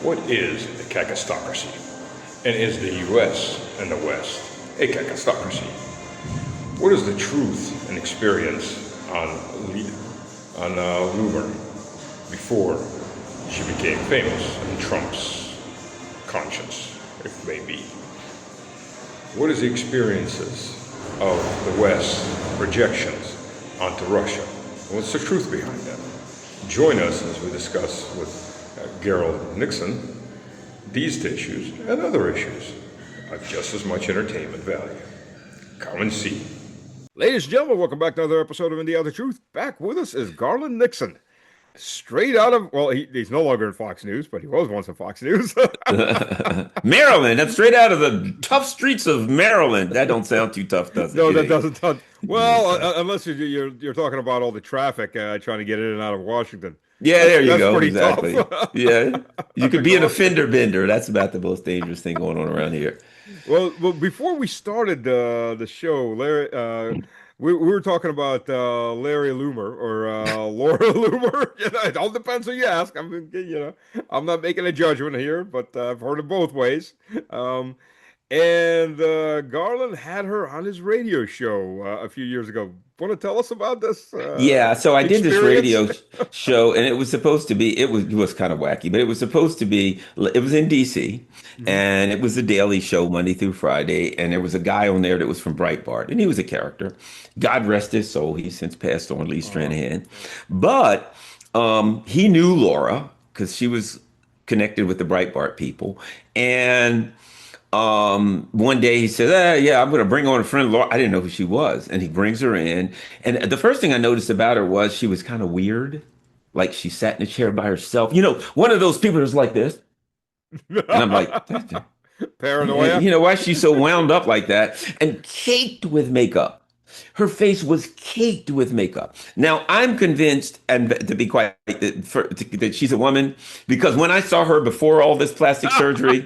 What is a cacistocracy? And is the U.S. and the West a cacistocracy? What is the truth and experience on Loomer before she became famous in Trump's conscience, if may be? What is the experiences of the West's projections onto Russia? What's the truth behind them? Join us as we discuss with Garland Nixon these issues and other issues of just as much entertainment value. Come and see. Ladies and gentlemen, welcome back to another episode of In the Other Truth. Back with us is Garland Nixon. Straight out of, well, he's no longer in Fox News, but he was once in Fox News. Maryland. That's straight out of the tough streets of Maryland. That don't sound too tough, does it? No, that doesn't sound. Well, unless you're talking about all the traffic trying to get in and out of Washington. Yeah, there you That's go. pretty Exactly. tough. Yeah, you could be an offender bender. That's about the most dangerous thing going on around here. Well, before we started the show, Larry, we were talking about Larry Loomer or Laura Loomer. It all depends who you ask. I'm not making a judgment here, but I've heard it both ways. And Garland had her on his radio show a few years ago. Want to tell us about this? Yeah, so I did this radio experience? show, and it was supposed to be, it was kind of wacky, but it was supposed to be, it was in DC, and it was a daily show Monday through Friday, and there was a guy on there that was from Breitbart, and he was a character. God rest his soul, he's since passed on, Lee Stranahan. But he knew Laura, because she was connected with the Breitbart people, and one day he said, yeah, I'm going to bring on a friend, Laura. I didn't know who she was. And he brings her in. And the first thing I noticed about her was she was kind of weird. Like she sat in a chair by herself. You know, one of those people who's like this. And I'm like, Paranoia. you know, why is she so wound up like that? And caked with makeup. Her face was caked with makeup. Now, I'm convinced, and to be quite, that she's a woman, because when I saw her before all this plastic surgery,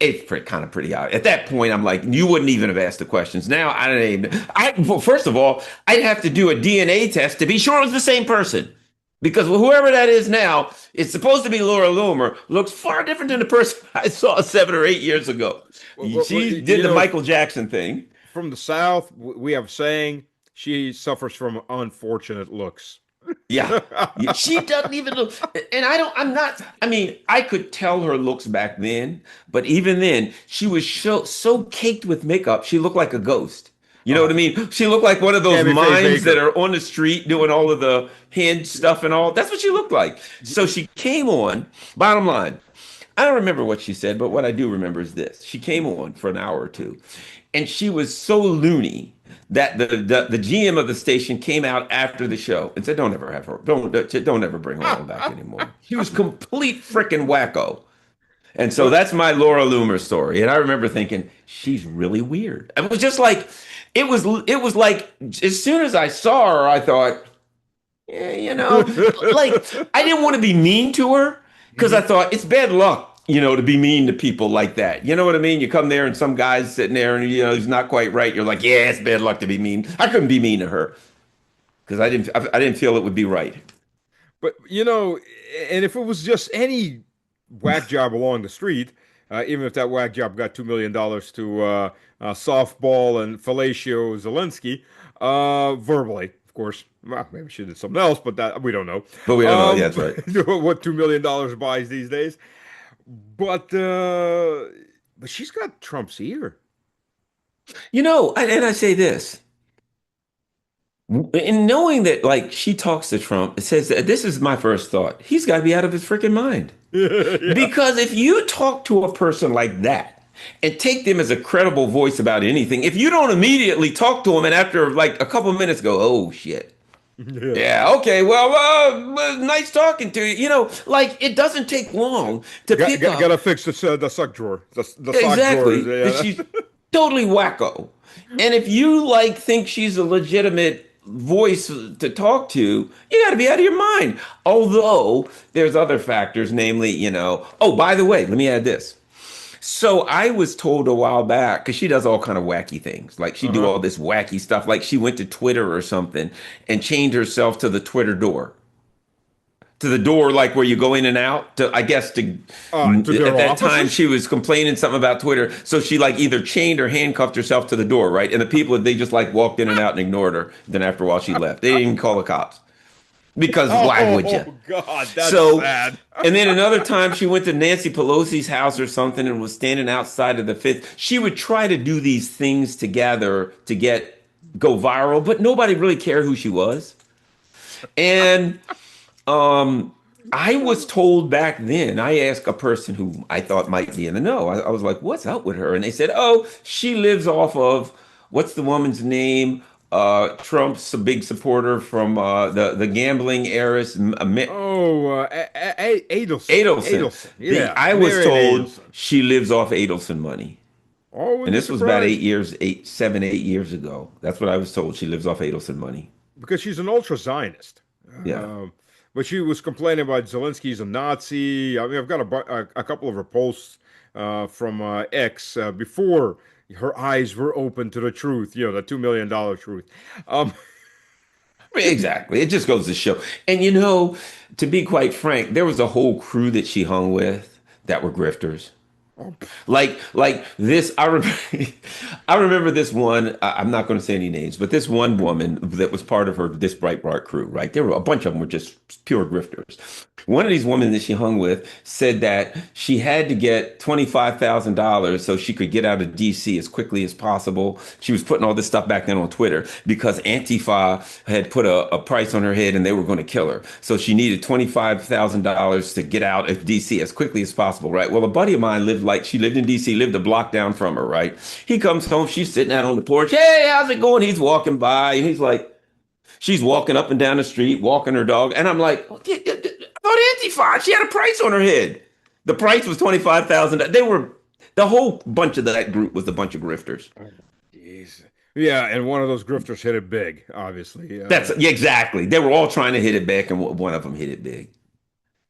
it's kind of pretty obvious. At that point, I'm like, you wouldn't even have asked the questions. Now, I don't even. Well, first of all, I'd have to do a DNA test to be sure it was the same person. Because whoever that is now, it's supposed to be Laura Loomer, looks far different than the person I saw 7 or 8 years ago. She did the Michael Jackson thing. From the South, we have a saying, she suffers from unfortunate looks. Yeah. She doesn't even look, and I could tell her looks back then, but even then, she was so caked with makeup, she looked like a ghost. You know what I mean? She looked like one of those mimes that are on the street doing all of the hand stuff and all. That's what she looked like. So she came on, bottom line, I don't remember what she said, but what I do remember is this. She came on for an hour or two, and she was so loony that the GM of the station came out after the show and said, "Don't ever have her. Don't ever bring her on back anymore." She was complete freaking wacko. And so that's my Laura Loomer story. And I remember thinking, she's really weird. It was just like, it was like, as soon as I saw her, I thought, yeah, like, I didn't want to be mean to her because I thought it's bad luck, to be mean to people like that. You know what I mean? You come there and some guy's sitting there and, he's not quite right. You're like, yeah, it's bad luck to be mean. I couldn't be mean to her because I didn't feel it would be right. But, and if it was just any whack job along the street, even if that whack job got $2 million to softball and fellatio Zelensky, verbally, of course. Well, maybe she did something else, but that we don't know. But we don't know. Yeah, that's right. What $2 million buys these days. But she's got Trump's ear. And I say this. In knowing that, like, she talks to Trump, it says that this is my first thought. He's got to be out of his freaking mind. Yeah. Because if you talk to a person like that and take them as a credible voice about anything, if you don't immediately talk to them and after like a couple of minutes go, oh, shit. Yeah, okay, well, nice talking to you. Like, it doesn't take long to pick up. Gotta fix the sock drawer. The sock exactly. drawers, yeah. She's totally wacko. And if you, like, think she's a legitimate voice to talk to, you got to be out of your mind. Although there's other factors, namely, oh, by the way, let me add this. So I was told a while back, because she does all kind of wacky things. Like she do all this wacky stuff. Like she went to Twitter or something and chained herself to the Twitter door to the door, like where you go in and out. To, I guess to To at their that time offices? she was complaining something about Twitter, so she like either chained or handcuffed herself to the door, right? And the people they just like walked in and out and ignored her. Then after a while she left. They didn't even call the cops because why would you? Oh God, that's So, sad. and then another time she went to Nancy Pelosi's house or something and was standing outside of the fifth. She would try to do these things together to get go viral, but nobody really cared who she was. And um, I was told back then, I asked a person who I thought might be in the know. I was like, what's up with her? And they said, oh, she lives off of what's the woman's name? Trump's a big supporter from the gambling heiress, Oh, Adelson. Adelson. Adelson. Yeah, I was Marion told Adelson. she lives off Adelson money. Oh, And wouldn't be this was about surprised 8 years ago. That's what I was told. She lives off Adelson money. because she's an ultra Zionist. Yeah. But she was complaining about Zelensky's a Nazi. I mean, I've got a couple of her posts from X before her eyes were open to the truth. You know, the $2 million truth. Um, Exactly. It just goes to show. And to be quite frank, there was a whole crew that she hung with that were grifters. Like this, I remember this one. I'm not going to say any names, but this one woman that was part of this Breitbart crew, right? There were a bunch of them were just pure grifters. One of these women that she hung with said that she had to get $25,000 so she could get out of DC as quickly as possible. She was putting all this stuff back then on Twitter because Antifa had put a price on her head and they were going to kill her. So she needed $25,000 to get out of DC as quickly as possible, right? Well, a buddy of mine she lived in DC, lived a block down from her, right? He comes home, she's sitting out on the porch. Hey, how's it going? He's walking by and he's like, she's walking up and down the street, walking her dog. And I'm like, I thought Antifa, she had a price on her head. The price was $25,000. The whole bunch of that group was a bunch of grifters. Jeez. Yeah, and one of those grifters hit it big, obviously. Yeah, exactly. They were all trying to hit it back, and one of them hit it big.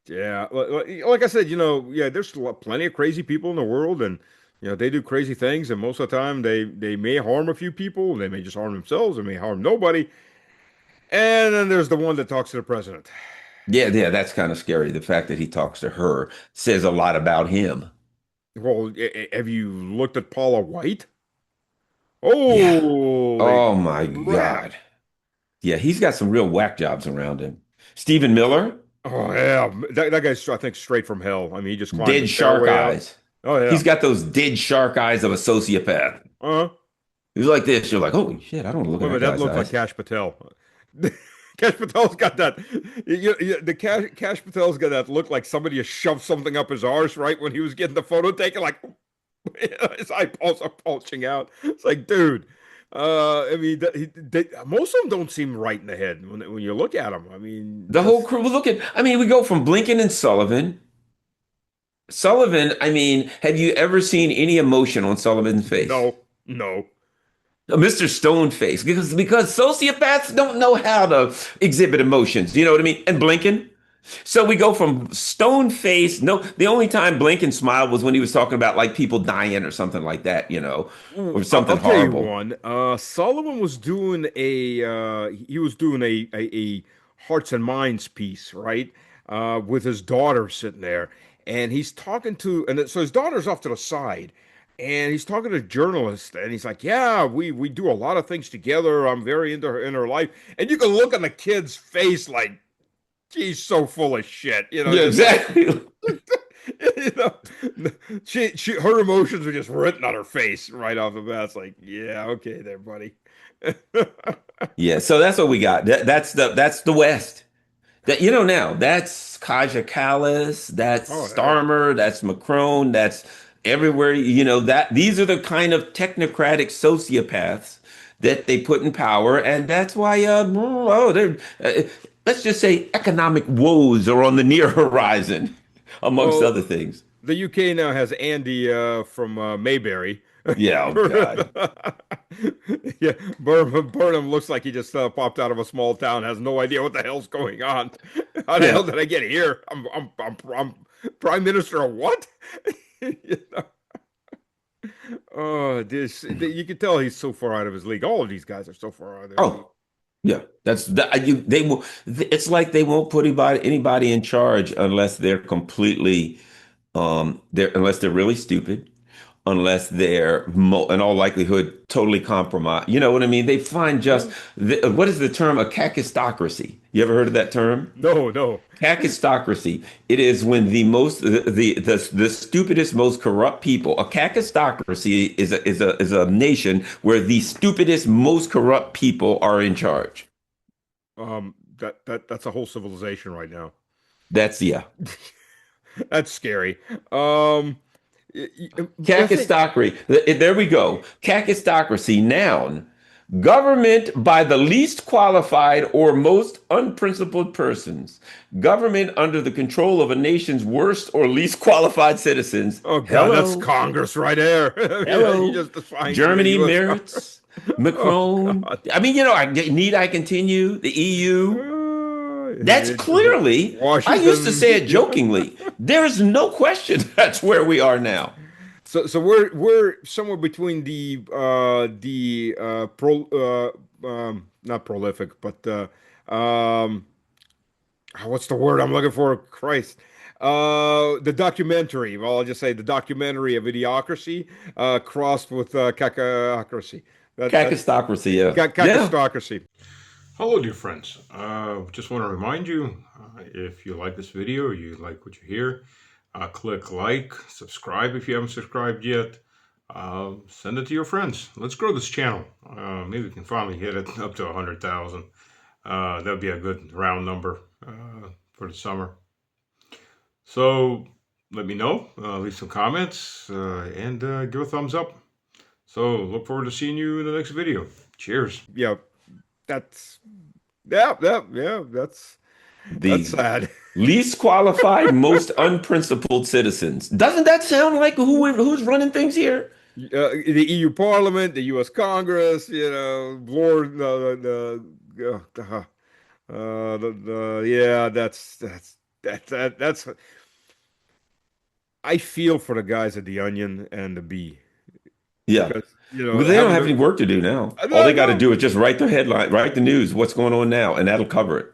Yeah, like I said, yeah, there's plenty of crazy people in the world, and they do crazy things, and most of the time they may harm a few people, they may just harm themselves, they may harm nobody, and then there's the one that talks to the president. Yeah, yeah, that's kind of scary. The fact that he talks to her says a lot about him. Well, have you looked at Paula White? Yeah. Holy Oh my crap! God. Yeah, he's got some real whack jobs around him. Stephen Miller, Oh yeah, that guy's I think straight from hell. I mean, he just climbed the dead shark stairway out. eyes. Oh yeah. He's got those dead shark eyes of a sociopath. Uh-huh. He's like this. You're like, holy shit, I don't look Wait at a minute, that that guy's looked like eyes. Cash Patel. Cash Patel's got that. The Cash Patel's got that look like somebody has shoved something up his arse right when he was getting the photo taken, like his eyeballs are bulging out. It's like, dude. I mean, most of them don't seem right in the head when you look at them. I mean, The whole crew, I mean, we go from Blinken and Sullivan. Sullivan, I mean, have you ever seen any emotion on Sullivan's face? no, no. Mr. Stone face, because sociopaths don't know how to exhibit emotions. You know what I mean? And Blinken. So we go from stone face. No, the only time Blinken smiled was when he was talking about like people dying or something like that, or something I'll tell you horrible. one. Sullivan was doing a hearts and minds piece, right? With his daughter sitting there, and he's talking to, and so his daughter's off to the side, and he's talking to a journalist, and he's like, "Yeah, we do a lot of things together. I'm very into her life," and you can look on the kid's face like she's so full of shit, Yeah, just like exactly. you know, her emotions are just written on her face right off the bat. It's like, yeah, okay, there, buddy. Yeah, so that's what we got. That's the West. Now that's Kaja Kallas, that's Oh, Starmer, that's Macron, that's everywhere. That these are the kind of technocratic sociopaths that they put in power, and that's why they're let's just say economic woes are on the near horizon, amongst well, other things. the UK now has Andy from Mayberry. Yeah, oh God. Yeah, Burnham looks like he just popped out of a small town, has no idea what the hell's going on. How the hell Yeah. did I get here? I'm prime minister of what? You know? Oh, you can tell he's so far out of his league. All of these guys are so far out of their league. Oh, Yeah, that's that. They will. It's like they won't put anybody in charge unless they're completely, they're unless they're really stupid, unless they're in all likelihood totally compromised. You know what I mean? They find just Yeah. what is the term? A kakistocracy. You ever heard of that term? No, no. Kakistocracy. It is when the stupidest, most corrupt people. A kakistocracy is a nation where the stupidest, most corrupt people are in charge. That's a whole civilization right now. That's yeah. That's scary. Um, the thing. Kakistocracy. There we go. Kakistocracy. Noun. Government by the least qualified or most unprincipled persons. Government under the control of a nation's worst or least qualified citizens. Oh God, that's Hello. Congress right there. Yeah, you Hello. just defined the Germany U.S. Congress. merits. Oh Macron. God. I mean, need I continue? The EU. That's It- clearly, I used to say Washington. it Yeah. jokingly. There is no question that's where we are now. So we're somewhere between the not prolific, but what's the word I'm looking for? Christ. The documentary. Well, I'll just say the documentary of Idiocracy crossed with Cacaocracy. That's Kakistocracy, yeah. Yeah. Cacistocracy. Hello, dear friends. Just want to remind you, if you like this video or you like what you hear, click like, subscribe if you haven't subscribed yet. Send it to your friends. Let's grow this channel. Maybe we can finally hit it up to 100,000. That'd be a good round number for the summer. So let me know, leave some comments, and give a thumbs up. So look forward to seeing you in the next video. Cheers. Yeah, that's yeah. That's The sad. least qualified, most unprincipled citizens. Doesn't that sound like who's running things here? The EU Parliament, the US Congress, Lord, yeah, that's. I feel for the guys at the Onion and the Bee Yeah. because Well, they don't having have any the work to do now. All they got to no, do is just write the headline, write the news, what's going on now, and that'll cover it.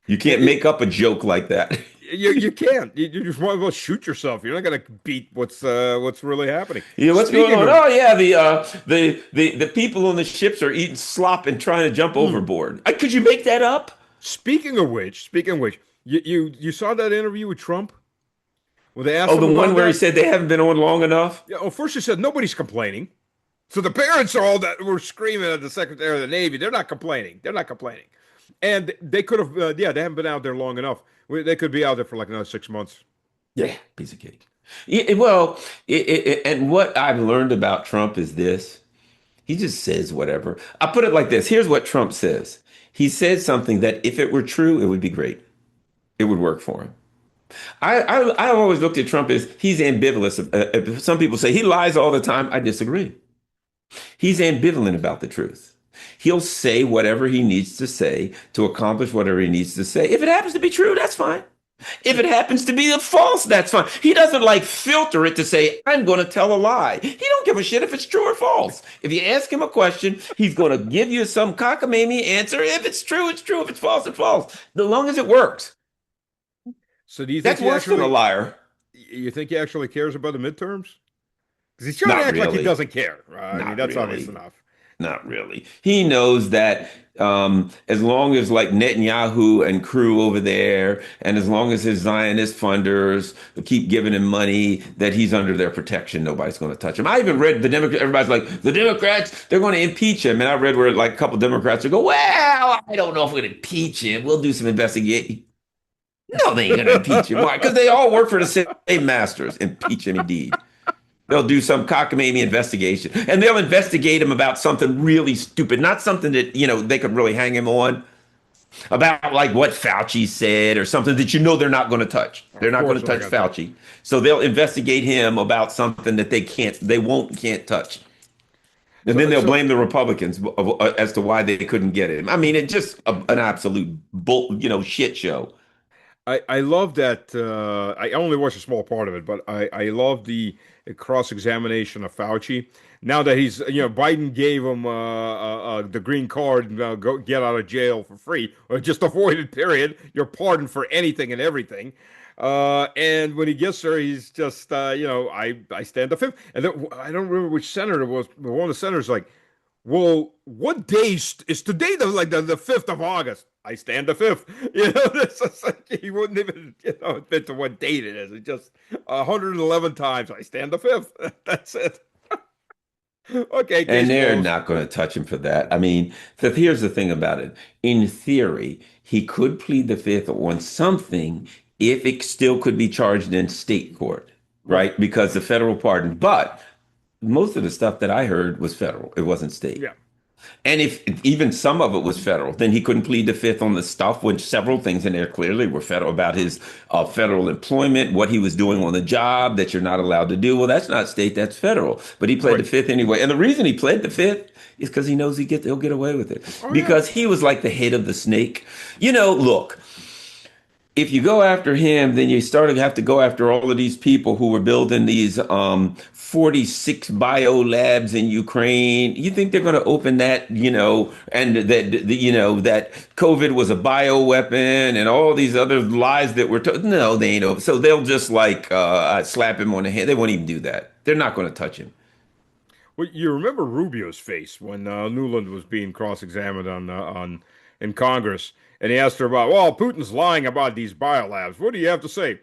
You can't you, make up a joke like that. you can't. You just want to go shoot yourself. You're not gonna beat what's really happening. Yeah, what's going Speaking on? of, Oh yeah, the people on the ships are eating slop and trying to jump hmm, overboard. Could you make that up? speaking of which, you saw that interview with Trump? Well, they asked Oh, him the one about where he that. said they haven't been on long enough? Yeah, well, first he said nobody's complaining. So the parents are all that were screaming at the Secretary of the Navy. They're not complaining. They're not complaining. And they could have, yeah, they haven't been out there long enough. They could be out there for like another 6 months. Yeah, piece of cake. Well, and what I've learned about Trump is this. He just says whatever. I put it like this. Here's what Trump says. He says something that if it were true, it would be great. It would work for him. I always looked at Trump as he's ambivalent. Some people say he lies all the time. I disagree. He's ambivalent about the truth. He'll say whatever he needs to say to accomplish whatever he needs to say. If it happens to be true, that's fine. If it happens to be the false, that's fine. He doesn't like filter it to say, I'm going to tell a lie. He don't give a shit if it's true or false. If you ask him a question, he's going to give you some cockamamie answer. If it's true, it's true. If it's false, it's false. As long as it works. So do you think That's he worse than a actually, liar. you think he actually cares about the midterms? Because he's trying to Not act like he really. doesn't care. I mean, Not that's obvious really. enough. Not really. He knows that as long as like Netanyahu and crew over there, and as long as his Zionist funders keep giving him money, that he's under their protection. Nobody's going to touch him. I even read the Democrat. Everybody's like, the Democrats, they're going to impeach him. And I read where like a couple Democrats would go, well, I don't know if we're going to impeach him. We'll do some investigating. No, they ain't going to impeach him. Why? Because they all work for the same masters. Impeach him indeed. They'll do some cockamamie investigation, and they'll investigate him about something really stupid, not something that they could really hang him on about, like what Fauci said or something that they're not going to touch. They're Of not going course, to they're touch not gonna touch. Fauci, so they'll investigate him about something that they can't touch, and then So, they'll so blame the Republicans as to why they couldn't get him. I mean, it's just an absolute shit show. I love that. I only watched a small part of it, but I love the cross-examination of Fauci. Now that Biden gave him the green card and go get out of jail for free, or just avoided, period. You're pardoned for anything and everything. And when he gets there, he's just, I stand the fifth. And then, I don't remember which senator it was, but one of the senators like, well, what day is today? The 5th of August. I stand the fifth. It's just like he wouldn't even admit to what date it is. It's just 111 times. I stand the fifth. That's it. Okay, And case they're closed. not going to touch him for that. I mean, here's the thing about it. In theory, he could plead the fifth on something if it still could be charged in state court, Right. right? Because the federal pardon. But most of the stuff that I heard was federal. It wasn't state. Yeah. And if even some of it was federal, then he couldn't plead the fifth on the stuff, which several things in there clearly were federal about his federal employment, what he was doing on the job that you're not allowed to do. Well, that's not state, that's federal. But he pled the Right. fifth anyway. And the reason he pled the fifth is because he knows he'll get away with it. Oh yeah. Because he was like the head of the snake. Look, if you go after him, then you start to have to go after all of these people who were building these 46 bio labs in Ukraine. You think they're going to open that, and that COVID was a bio weapon and all these other lies that were told? No, they ain't open. So they'll just like slap him on the hand. They won't even do that. They're not going to touch him. Well, you remember Rubio's face when Newland was being cross-examined on in Congress, and he asked her about, well, Putin's lying about these biolabs. What do you have to say?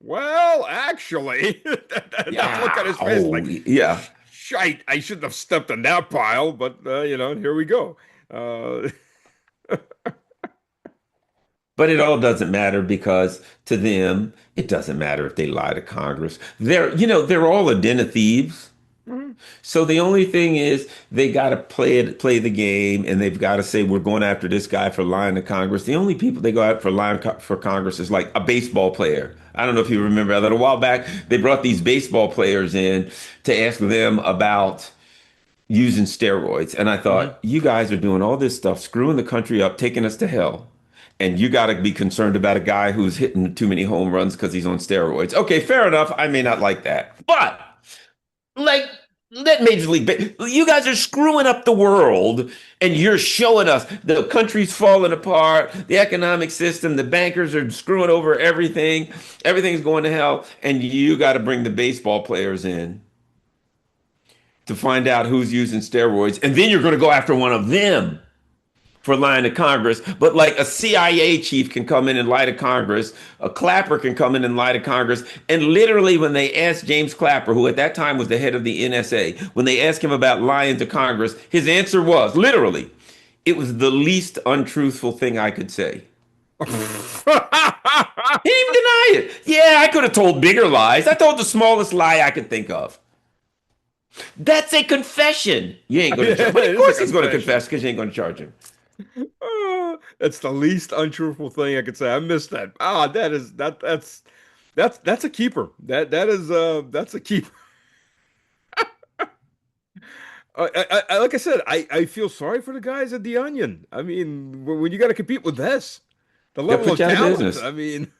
Well, actually, that look Yeah. at his face Oh, like, yeah. shite, I shouldn't have stepped in that pile, but here we go. Uh, But it all doesn't matter because to them, it doesn't matter if they lie to Congress. They're all a den of thieves. mhm. So the only thing is they got to play the game, and they've got to say we're going after this guy for lying to Congress. The only people they go out for lying for Congress is like a baseball player. I don't know if you remember that a while back they brought these baseball players in to ask them about using steroids, and I Mhm. thought you guys are doing all this stuff, screwing the country up, taking us to hell. And you got to be concerned about a guy who's hitting too many home runs because he's on steroids. Okay, fair enough. I may not like that, but like that you guys are screwing up the world, and you're showing us the country's falling apart, the economic system, the bankers are screwing over everything, everything's going to hell, and you got to bring the baseball players in to find out who's using steroids, and then you're going to go after one of them for lying to Congress. But like a CIA chief can come in and lie to Congress, a Clapper can come in and lie to Congress. And literally, when they asked James Clapper, who at that time was the head of the NSA, when they asked him about lying to Congress, his answer was literally, it was the least untruthful thing I could say. He didn't even deny it. Yeah, I could have told bigger lies. I told the smallest lie I could think of. That's a confession. You ain't going to charge. It But of is a course he's going to confession. confess because you ain't going to charge him. That's the least untruthful thing I could say. I missed that. That's a keeper. That's a keeper. Like I said, I feel sorry for the guys at the Onion. I mean, when you got to compete with this, the They'll level put of you out of talent. business. I mean,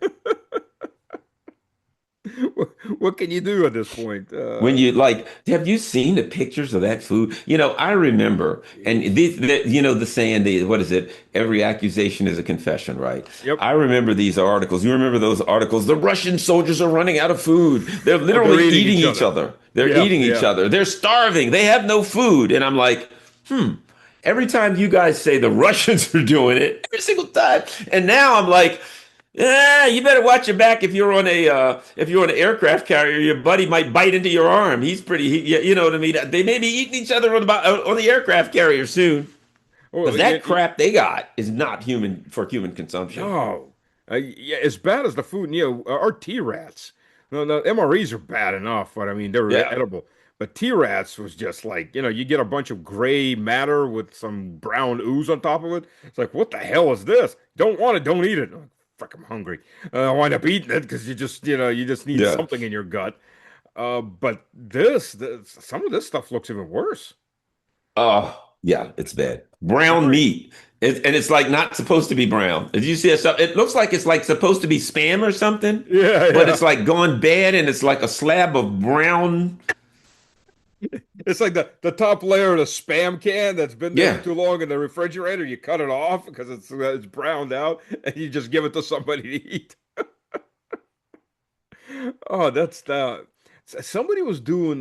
what can you do at this point? When you like, have you seen the pictures of that food? I remember, and the saying, what is it? Every accusation is a confession, right? Yep. I remember these articles. You remember those articles? The Russian soldiers are running out of food. They're Oh, literally they're eating eating each each other. other. They're Yeah, eating each yeah. other. They're starving. They have no food. And I'm like, every time you guys say the Russians are doing it, every single time. And now I'm like, yeah, you better watch your back if you're on an aircraft carrier. Your buddy might bite into your arm. You know what I mean. They may be eating each other on the aircraft carrier soon Oh, because that crap they got is not human for human consumption. no. Yeah, as bad as the food, our T-rats. No, MREs are bad enough, but I mean, they're Yeah, edible. But T-rats was just like, you get a bunch of gray matter with some brown ooze on top of it. It's like, what the hell is this? Don't want it, don't eat it. Oh, fuck, I'm hungry. I wind up eating it because you just need yeah. something in your gut. But some of this stuff looks even worse. Yeah, it's bad. All Brown right. meat. And it's like not supposed to be brown. Did you see it? It looks like it's like supposed to be spam or something, Yeah, but yeah. it's like gone bad and it's like a slab of brown. It's like the top layer of the spam can that's been there for Yeah. too long in the refrigerator. You cut it off because it's browned out, and you just give it to somebody to eat. Oh, that's the somebody was doing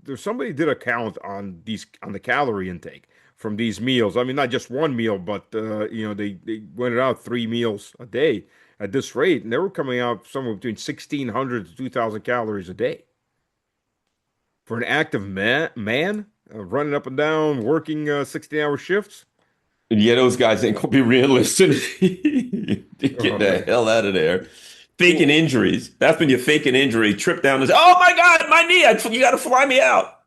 there's somebody did a count on these on the calorie intake from these meals. I mean, not just one meal, but they went it out 3 meals a day at this rate, and they were coming out somewhere between 1,600 to 2,000 calories a day for an active man running up and down, working 16-hour shifts. Yeah, those guys ain't gonna be realistic. Get Oh the man. hell out of there. Faking Well, injuries. That's when you fake an injury, trip down and say, oh my God, my knee. You got to fly me out.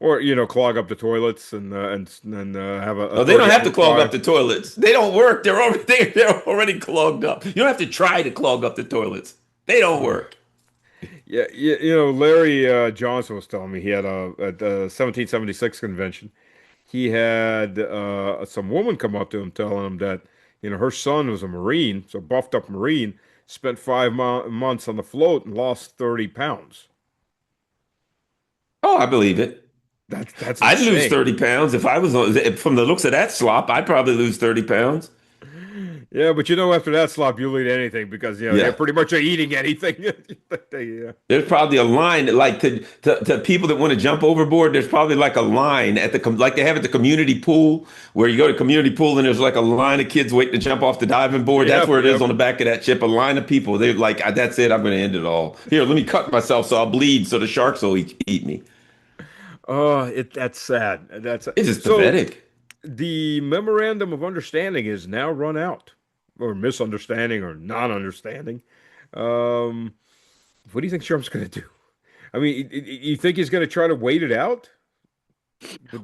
or clog up the toilets and have a Oh, they don't have to 30-hour clog up cry. the toilets. They don't work. They're already clogged up. You don't have to try to clog up the toilets. They don't work. Yeah, Larry Johnson was telling me he had at the 1776 convention, he had some woman come up to him telling him that her son was a Marine, so buffed up Marine, spent 5 months on the float and lost 30 pounds. Oh, I believe it. That's I'd lose insane. 30 pounds if I was from the looks of that slop, I'd probably lose 30 pounds. Yeah, but after that slop, you'll eat anything because they're Yeah. pretty much eating anything. They, There's probably a line like to people that want to jump overboard. There's probably like a line at like they have at the community pool where you go to community pool and there's like a line of kids waiting to jump off the diving board. That's yep, where it is yep. on the back of that ship. A line of people. They're like, that's it. I'm going to end it all. Here, let me cut myself so I'll bleed so the sharks will eat me. Oh, that's sad. It's just So pathetic. the memorandum of understanding is now run out, or misunderstanding, or non-understanding. Um, what do you think Trump's going to do? I mean, you think he's going to try to wait it out?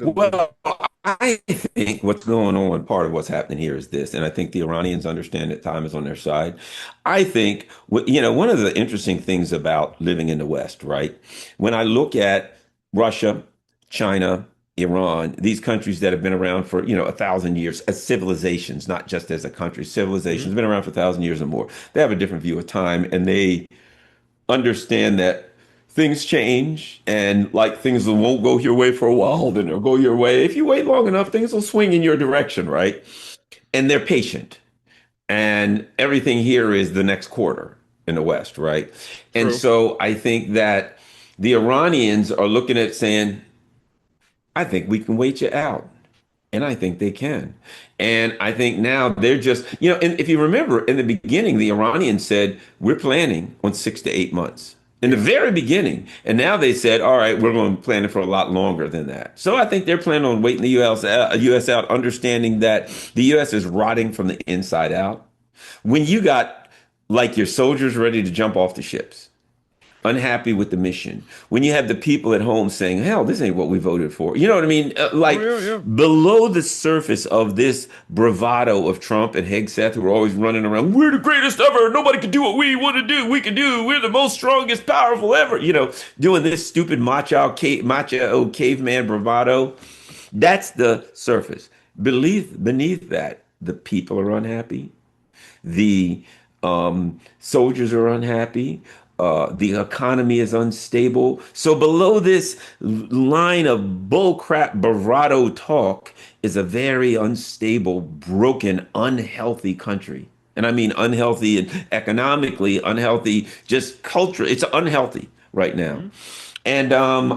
Well, I think what's going on, part of what's happening here is this, and I think the Iranians understand that time is on their side. I think, one of the interesting things about living in the West, right? When I look at Russia, China, Iran, these countries that have been around for, 1,000 years as civilizations, not just as a country, Mhm. civilizations, been around for 1,000 years or more. They have a different view of time, and they understand that things change and like things won't go your way for a while, then they'll go your way. If you wait long enough, things will swing in your direction, right? And they're patient. And everything here is the next quarter in the West, right? And True. so I think that the Iranians are looking at saying, I think we can wait you out. And I think they can. And I think now they're just, and if you remember in the beginning, the Iranians said, we're planning on 6 to 8 months in the Yeah. very beginning. And now they said, all right, we're going to plan it for a lot longer than that. So I think they're planning on waiting the US out, understanding that the US is rotting from the inside out. When you got like your soldiers ready to jump off the ships, unhappy with the mission, when you have the people at home saying, hell, this ain't what we voted for. You know what I mean? Oh Like yeah, yeah. below the surface of this bravado of Trump and Hegseth, who are always running around, we're the greatest ever. Nobody can do what we want to do. We can do. We're the most strongest, powerful ever. Doing this stupid macho caveman bravado. That's the surface. Beneath that, the people are unhappy. The soldiers are unhappy. The economy is unstable. So below this line of bullcrap bravado talk is a very unstable, broken, unhealthy country. And I mean unhealthy and economically unhealthy, just culture. It's unhealthy right now. Mhm. And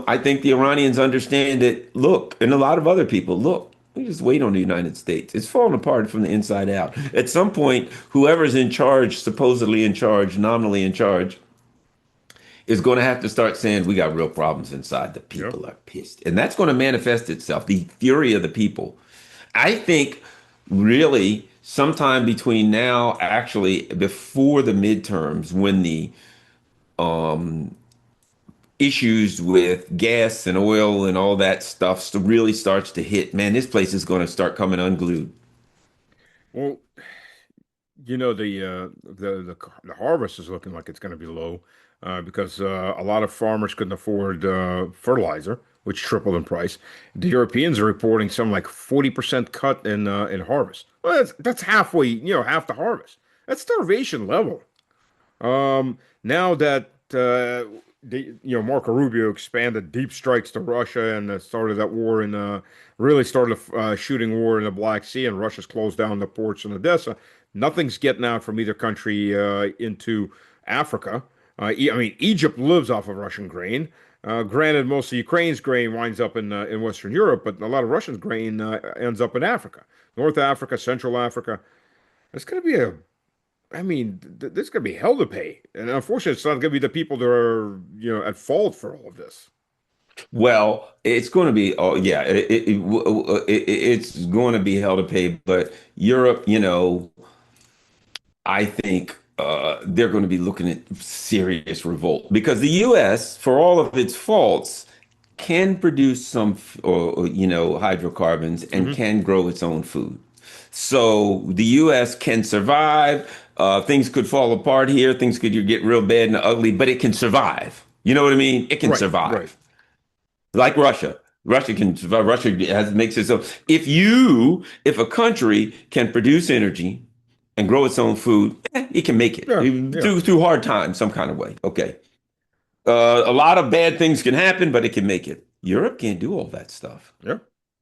I think the Iranians understand that, look, and a lot of other people, look, we just wait on the United States. It's falling apart from the inside out. At some point, whoever's in charge, supposedly in charge, nominally in charge, is going to have to start saying, we got real problems inside. The Yeah. people are pissed. And that's going to manifest itself, the fury of the people. I think really sometime between now, actually, before the midterms, when the issues with gas and oil and all that stuff really starts to hit, man, this place is going to start coming unglued. Well, the harvest is looking like it's going to be low because a lot of farmers couldn't afford fertilizer, which tripled in price. The Europeans are reporting some like 40% cut in harvest. Well, that's halfway, half the harvest. That's starvation level. Now that Marco Rubio expanded deep strikes to Russia and started that war and really started a shooting war in the Black Sea, and Russia's closed down the ports in Odessa. Nothing's getting out from either country into Africa. I mean, Egypt lives off of Russian grain. Granted, most of Ukraine's grain winds up in Western Europe, but a lot of Russian grain ends up in Africa, North Africa, Central Africa. It's going to be a I mean, this is going to be hell to pay. And unfortunately, it's not going to be the people that are, at fault for all of this. Well, it's going to be, oh yeah, it's going to be hell to pay. But Europe, I think they're going to be looking at serious revolt because the U.S., for all of its faults, can produce some, hydrocarbons and Hmm. can grow its own food. So the U.S. can survive. Things could fall apart here. Things could get real bad and ugly, but it can survive. You know what I mean? It can Right, right. survive. Like Russia. Russia can survive. Russia makes it so. If a country can produce energy and grow its own food, it can make it Yeah, yeah, through hard times, some kind of way. Okay. A lot of bad things can happen, but it can make it. Europe can't do all that stuff. yeah.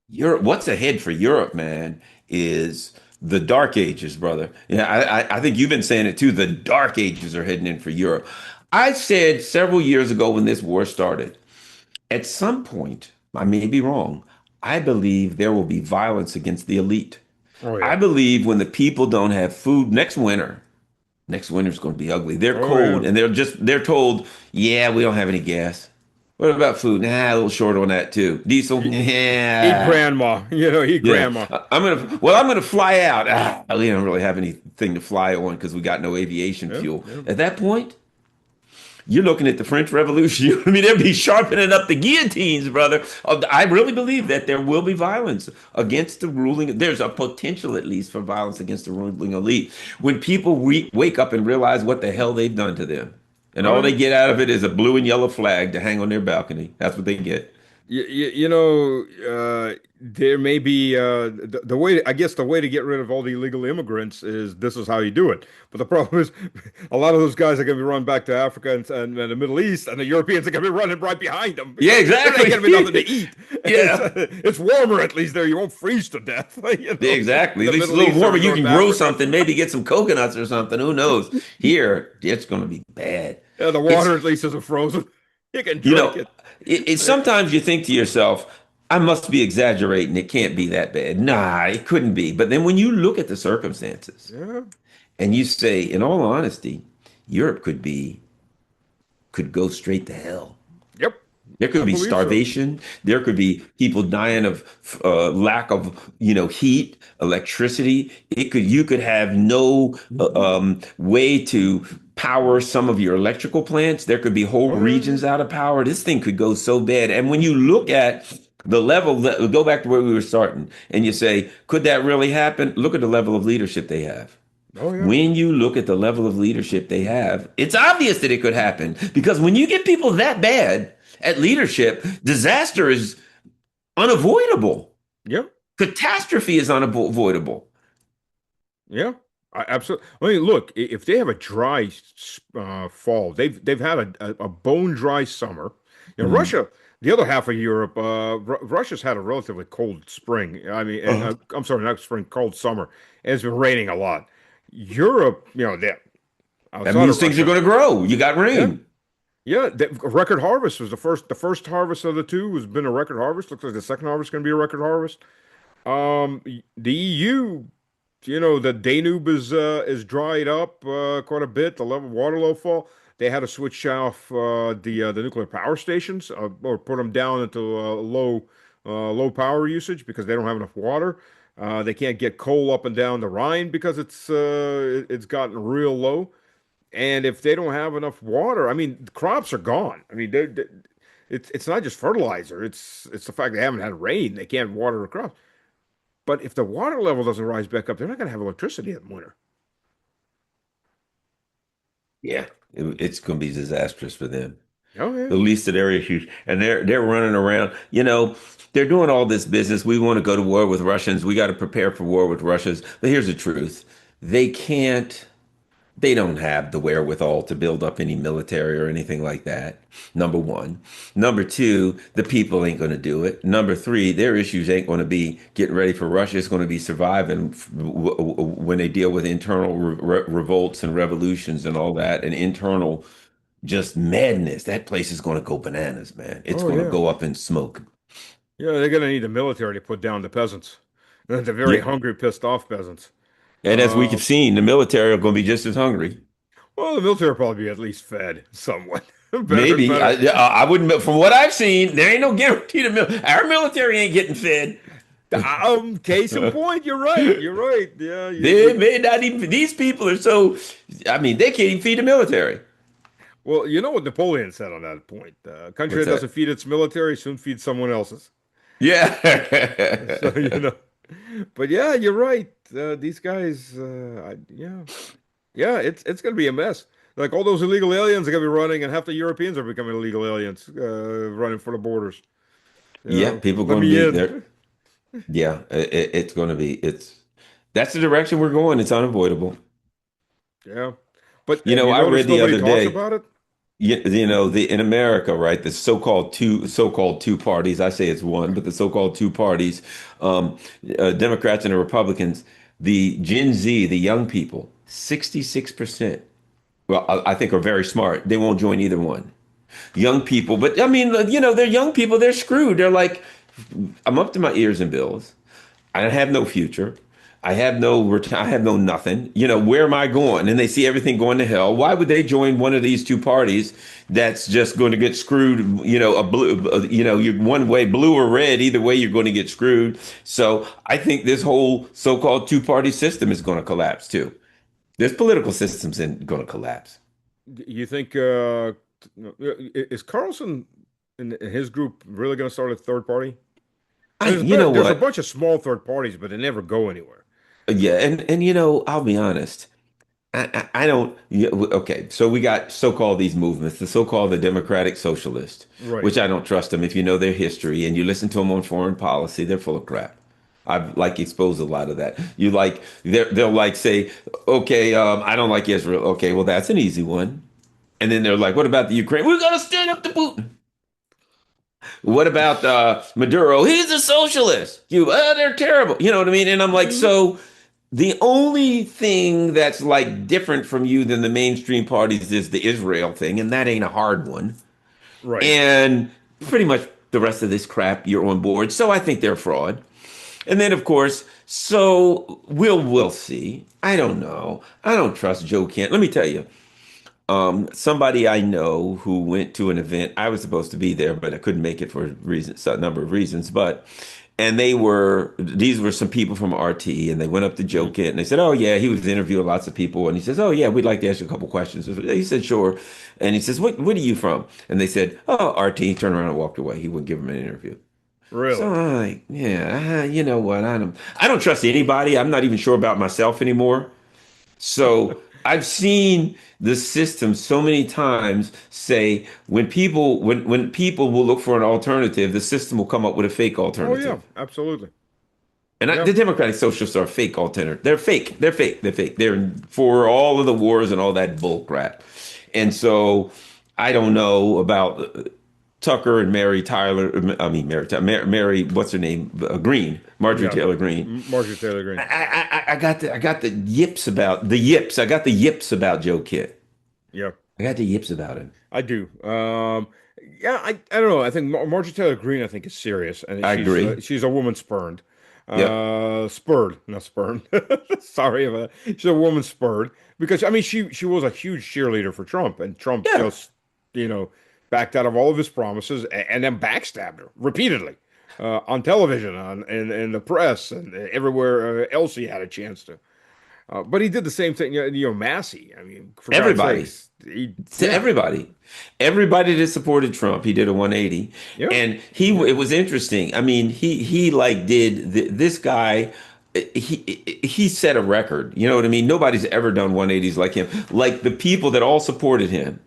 Europe, what's ahead for Europe, man, is the dark ages, brother. Yeah, I think you've been saying it too. The dark ages are heading in for Europe. I said several years ago when this war started, at some point, I may be wrong, I believe there will be violence against the elite. Oh, I yeah. believe when the people don't have food next winter's going to be ugly. They're Oh, cold yeah. and they're told, yeah, we don't have any gas. What about food? Nah, a little short on that too. Diesel? E- Eat Yeah. grandma, eat Yeah, grandma. I'm gonna fly out. We don't really have anything to fly on because we got no aviation Yeah, fuel. yeah. At that point, you're looking at the French Revolution. I mean, they'll be sharpening up the guillotines, brother. I really believe that there will be violence against the ruling. There's a potential, at least, for violence against the ruling elite when people wake up and realize what the hell they've done to them, and Oh, all they yeah. get out of it is a blue and yellow flag to hang on their balcony. That's what they get. There may be the way. I guess the way to get rid of all the illegal immigrants is this is how you do it. But the problem is, a lot of those guys are going to be run back to Africa and the Middle East, and the Europeans are going to be running right behind them Yeah, because there ain't exactly. going to be nothing to eat. Yeah. It's warmer at least there. You won't freeze to death. Yeah, In exactly. At the least a Middle little East or warmer. You North can grow Africa. something, maybe get some coconuts or something. Who knows? Here, it's going to be bad. Yeah, the It's, water at least isn't frozen. You can you drink know, it. sometimes you think to yourself, I must be exaggerating. It can't be that bad. Nah, it couldn't be. But then when you look at the circumstances Yeah. and you say, in all honesty, Europe could go straight to hell. Yep. There I could be believe so. starvation. There could be people dying of lack of, heat, electricity. You could have no way to power some of your electrical plants. There could be whole Oh, yeah. regions out of power. This thing could go so bad. And when you look at the level that go back to where we were starting, and you say, could that really happen? Look at the level of leadership they have. Oh, yeah. When you look at the level of leadership they have, it's obvious that it could happen because when you get people that bad at leadership, disaster is unavoidable. Yeah. Catastrophe is unavoidable. Yeah, absolutely. I mean, look, if they have a dry fall, they've had a bone dry summer. Mhm. Russia, the other half of Europe, Russia's had a relatively cold spring. I mean, Uh-huh. I'm sorry, not spring, cold summer, and it's been raining a lot. Europe, they That outside means of things are Russia, going to grow. You got yeah, rain. yeah, the record harvest was the first harvest of the two has been a record harvest. Looks like the second harvest is going to be a record harvest. The EU. The Danube is dried up quite a bit. The level water level fall. They had to switch off the nuclear power stations or put them down into low power usage because they don't have enough water. They can't get coal up and down the Rhine because it's gotten real low. And if they don't have enough water, I mean, the crops are gone. I mean, it's not just fertilizer. It's the fact they haven't had rain. They can't water the crops. But if the water level doesn't rise back up, they're not going to have electricity in the winter. Yeah, it's going to be disastrous for them. Oh yeah. The least of their issues, and they're running around. They're doing all this business. We want to go to war with Russians. We got to prepare for war with Russians. But here's the truth: they can't. They don't have the wherewithal to build up any military or anything like that. Number one. Number two, the people ain't going to do it. Number three, their issues ain't going to be getting ready for Russia. It's going to be surviving when they deal with internal revolts and revolutions and all that, and internal just madness. That place is going to go bananas, man. It's Oh going to yeah. go up in smoke. Yeah, they're gonna need the military to put down the peasants. The very Yeah. hungry, pissed off peasants. And as we Uh, have seen, the military are going to be just as hungry. well, the military will probably be at least fed somewhat. Better, Maybe better. I wouldn't. From what I've seen, there ain't no guarantee. Our military ain't getting fed. Case in point, you're right. You're right. Yeah, They may not even. These people are so. I mean, they can't even feed the military. well, you know what Napoleon said on that point. A country What's that doesn't that? feed its military soon feeds someone else's. So, Yeah. but yeah, you're right. These guys, yeah, yeah, it's gonna be a mess. Like all those illegal aliens are gonna be running, and half the Europeans are becoming illegal aliens, running for the borders. Yeah. People Let going to me be in. there. Yeah. It's going to be. It's. That's the direction we're going. It's unavoidable. Yeah, but have you I read noticed the nobody other talks day. about it? The in America, right? The so-called two parties. I say it's one, but the so-called two parties, um, Democrats and the Republicans. The Gen Z, the young people, 66%. Well, I think are very smart. They won't join either one. Young people, but I mean, they're young people. They're screwed. They're like, I'm up to my ears in bills. I have no future. I have no nothing. Where am I going? And they see everything going to hell. Why would they join one of these two parties that's just going to get screwed? A blue, you're one way, blue or red. Either way, you're going to get screwed. So I think this whole so-called two-party system is going to collapse too. This political system's going to collapse. You think is Carlson in his group really going to start a third party? I, you know There's a what? bunch of small third parties, but they never go anywhere. Yeah, and I'll be honest. I don't. Yeah, okay, so we got so-called these movements, the so-called the Democratic Socialist, Right. which I don't trust them. If you know their history and you listen to them on foreign policy, they're full of crap. I've like exposed a lot of that. They'll like say, okay, I don't like Israel. Okay, well that's an easy one. And then they're like, what about the Ukraine? We're gonna stand up to Putin. What about Maduro? He's a socialist. They're terrible. You know what I mean? And I'm like, Mhm. so the only thing that's like different from you than the mainstream parties is the Israel thing, and that ain't a hard one. Right. And pretty much the rest of this crap, you're on board. So I think they're fraud. And then, of course, so we'll see. I don't know. I don't trust Joe Kent. Let me tell you, somebody I know who went to an event. I was supposed to be there, but I couldn't make it for reasons, a number of reasons. And these were some people from RT, and they went up to Joe Mhm. Kent and they said, "Oh yeah, he was interviewing lots of people." And he says, "Oh yeah, we'd like to ask you a couple questions." He said, "Sure." And he says, "What are you from?" And they said, "Oh, RT." He turned around and walked away. He wouldn't give him an interview. So Really? I'm like, yeah, you know what? I don't trust anybody. I'm not even sure about myself anymore. So I've seen the system so many times say when people will look for an alternative, the system will come up with a fake Oh yeah, alternative. absolutely. And Yeah. the Democratic Socialists are a fake alternative. They're fake. They're fake. They're fake. They're for all of the wars and all that bull crap. And so I don't know about Tucker and Mary Tyler. I mean Mary. What's her name? Green. Marjorie Yeah. Taylor Green. Marjorie Taylor Greene. I got the yips about the yips. I got the yips about Joe Kidd. Yeah. I got the yips about him. I do. Yeah, I don't know. I think Marjorie Taylor Greene, I think, is serious, and I agree. she's a woman spurned, Yep. spurred, not spurned. Sorry about that. She's a woman spurred because I mean she was a huge cheerleader for Trump, and Trump Yeah. just you know backed out of all of his promises and then backstabbed her repeatedly on television, on in the press, and everywhere else he had a chance to. But he did the same thing, Massey. I mean, for God's Everybody. sakes, he To yeah. everybody that supported Trump, he did a 180, Yeah. and it was interesting. I mean, he like this guy. He set a record. You know what I mean? Nobody's ever done 180s like him. Like the people that all supported him.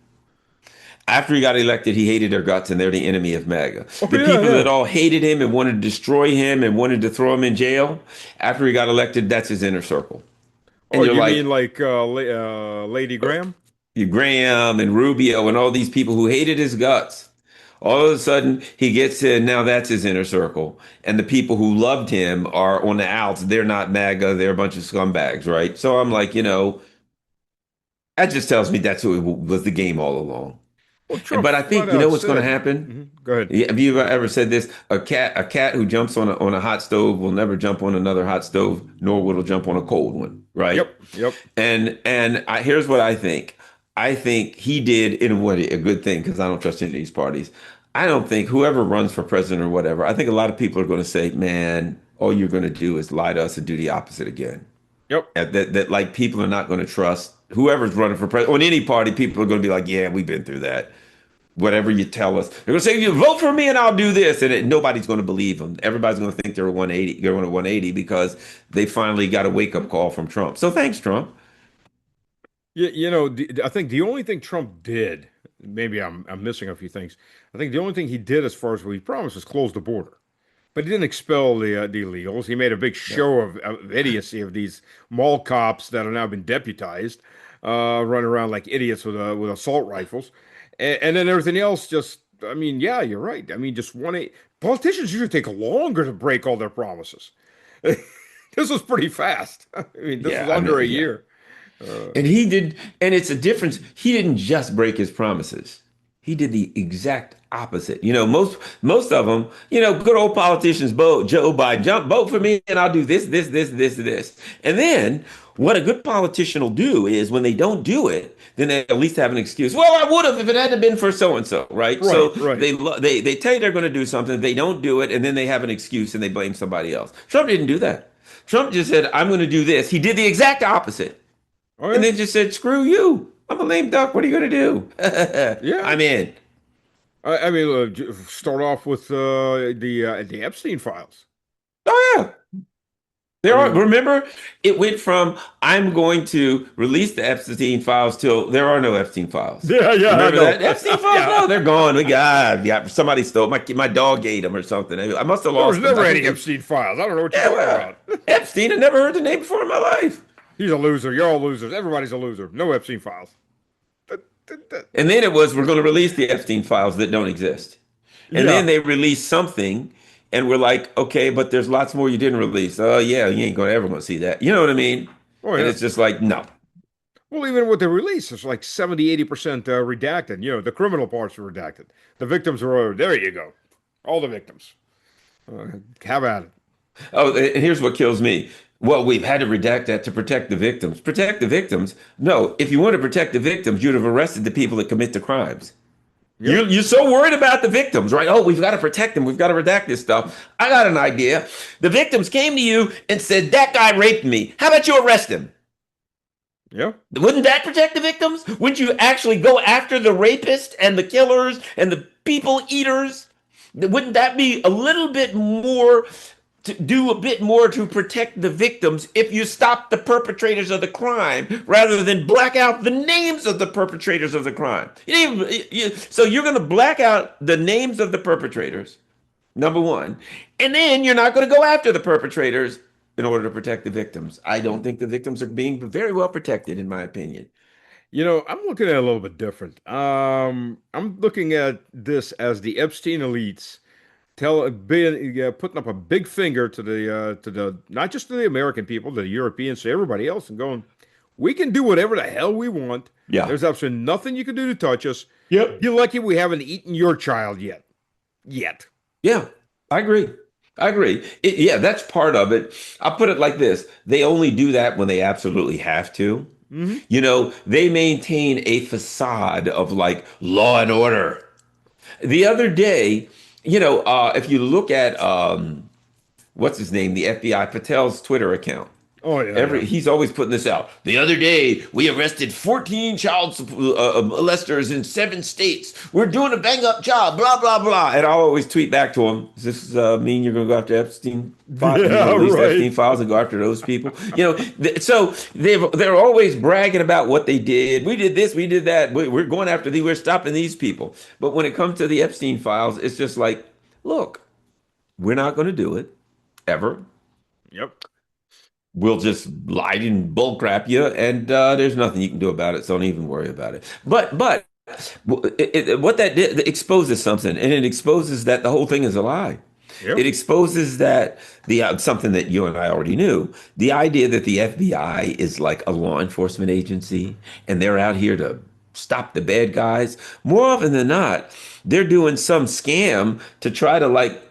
After he got elected, he hated their guts, and they're the enemy of MAGA. Oh The yeah, people yeah. that all hated him and wanted to destroy him and wanted to throw him in jail, after he got elected, that's his inner circle. And Oh, you're you like, mean like Lady Graham? you Graham and Rubio and all these people who hated his guts. All of a sudden, he gets in. Now that's his inner circle. And the people who loved him are on the outs. They're not MAGA. They're a bunch of scumbags, right? So I'm like, that just tells me that's who it was the game all along. Well, Trump But I flat think, out what's going to said. happen? Mhm. Go ahead. Yeah, have you ever said this? A cat who jumps on a hot stove will never jump on another hot stove, nor will it jump on a cold one, right? Yep, yep. Here's what I think. I think he did in a way a good thing because I don't trust any of these parties. I don't think whoever runs for president or whatever. I think a lot of people are going to say, "Man, all you're going to do is lie to us and do the opposite again." Yep. That like people are not going to trust whoever's running for president on any party. People are going to be like, "Yeah, we've been through that." Whatever you tell us. They're going to say, you vote for me and I'll do this. And nobody's going to believe them. Everybody's going to think they're 180, they're on a 180 because they finally got a wake up call from Trump. So thanks, Trump. I think the only thing Trump did, maybe I'm missing a few things. I think the only thing he did as far as what he promised was close the border. But he didn't expel the illegals. He made a big Yeah. show of idiocy of these mall cops that have now been deputized, running around like idiots with assault rifles, and then everything else. Just, I mean, yeah, you're right. I mean, just politicians usually take longer to break all their promises. This was pretty fast. I mean, this was Yeah, I under mean, a yeah. year. Uh, And he did, and it's a difference. He didn't just break his promises. He did the exact opposite. Most of them, good old politicians, Joe Biden, vote for me, and I'll do this. And then what a good politician will do is when they don't do it, then they at least have an excuse. Well, I would have if it hadn't been for so and so, right? right, So right. they tell you they're going to do something, they don't do it, and then they have an excuse and they blame somebody else. Trump didn't do that. Trump just said, "I'm going to do this." He did the exact opposite. Oh And yeah, then just said, "Screw you. I'm a lame duck. What are you going to do?" yeah. I'm in. I mean, start off with the Epstein files. Oh, yeah. I mean, Remember, it went from "I'm going to release the Epstein files" till there are no Epstein files. yeah, yeah, I Remember know. that? Epstein files? Yeah, No, they're gone. Yeah, somebody stole my dog ate them or something. I must have there was lost them. never I any think Epstein files. I don't know what you're yeah, talking about. Epstein. I never heard the name before in my life. He's a loser. You're all losers. Everybody's a loser. No Epstein files. And then it was, we're going to release the Epstein files that don't exist. And Yeah. then they released something, and we're like, okay, but there's lots more you didn't release. Oh yeah, you ain't gonna ever gonna see that. You know what I mean? Oh And yeah. it's just like, no. Well, even with the release, it's like 70, 80% redacted. The criminal parts are redacted. The victims are, there you go. All the victims. Have at it. Oh, and here's what kills me. Well, we've had to redact that to protect the victims. Protect the victims? No, if you want to protect the victims, you'd have arrested the people that commit the crimes. Yep. You're so worried about the victims, right? Oh, we've got to protect them. We've got to redact this stuff. I got an idea. The victims came to you and said, "That guy raped me. How about you arrest him?" Yeah. Wouldn't that protect the victims? Wouldn't you actually go after the rapists and the killers and the people eaters? Wouldn't that be a little bit more to do a bit more to protect the victims if you stop the perpetrators of the crime rather than black out the names of the perpetrators of the crime? So you're going to black out the names of the perpetrators, number one, and then you're not going to go after the perpetrators in order to protect the victims. I don't think the victims are being very well protected, in my opinion. I'm looking at it a little bit different. I'm looking at this as the Epstein elites putting up a big finger to the not just to the American people, the Europeans, to everybody else, and going, we can do whatever the hell we want. Yeah. There's absolutely nothing you can do to touch us. Yep. You're lucky we haven't eaten your child yet. Yet. Yeah, I agree. I agree. Yeah, that's part of it. I'll put it like this. They only do that when they absolutely have to. Hmm. They maintain a facade of like law and order. The other day, if you look at what's his name, the FBI Patel's Twitter account, Oh yeah, yeah. He's always putting this out. The other day, we arrested 14 molesters in 7 states. We're doing a bang up job, blah, blah, blah. And I'll always tweet back to him, does this mean you're going to go after Epstein? You're going Yeah, to release right. Epstein files and go after those people? So they're always bragging about what they did. We did this, we did that. We're going after we're stopping these people. But when it comes to the Epstein files, it's just like, look, we're not going to do it ever. Yep. We'll just lie and bull crap you, and there's nothing you can do about it. So don't even worry about it. But what that did, it exposes something, and it exposes that the whole thing is a lie. It Yep. exposes that the something that you and I already knew, the idea that the FBI is like a law enforcement agency, and they're out here to stop the bad guys. More often than not, they're doing some scam to try to like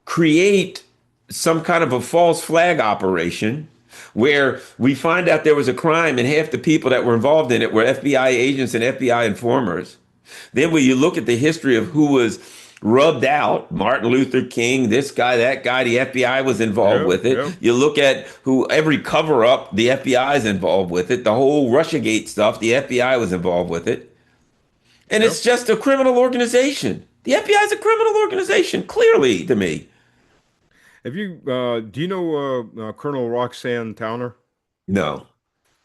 create some kind of a false flag operation where we find out there was a crime and half the people that were involved in it were FBI agents and FBI informers. Then when you look at the history of who was rubbed out, Martin Luther King, this guy, that guy, the FBI was involved Yep. with it. Yep. You look at who every cover up, the FBI is involved with it. The whole Russiagate stuff, the FBI was involved with it. And it's Yep. just a criminal organization. The FBI is a criminal organization, clearly to me. Have you do you know Colonel Roxanne Towner? No.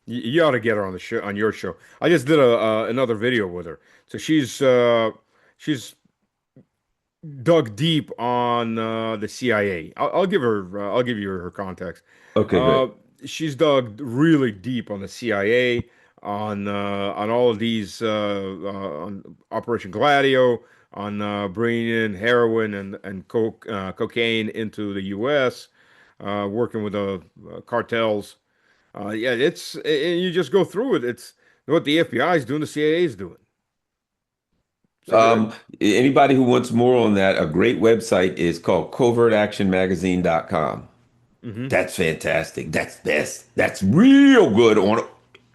You ought to get her on the show, on your show. I just did a another video with her. So she's dug deep on the CIA. I'll give you her context. Okay, Uh, good. she's dug really deep on the CIA, on all of these on Operation Gladio, on bringing in heroin and cocaine into the U.S., working with the cartels. Yeah, you just go through it. It's what the FBI is doing, the CIA is doing. So Um, Anybody who wants more on that, a great website is called covertactionmagazine.com. hmm That's fantastic. That's best. That's real good on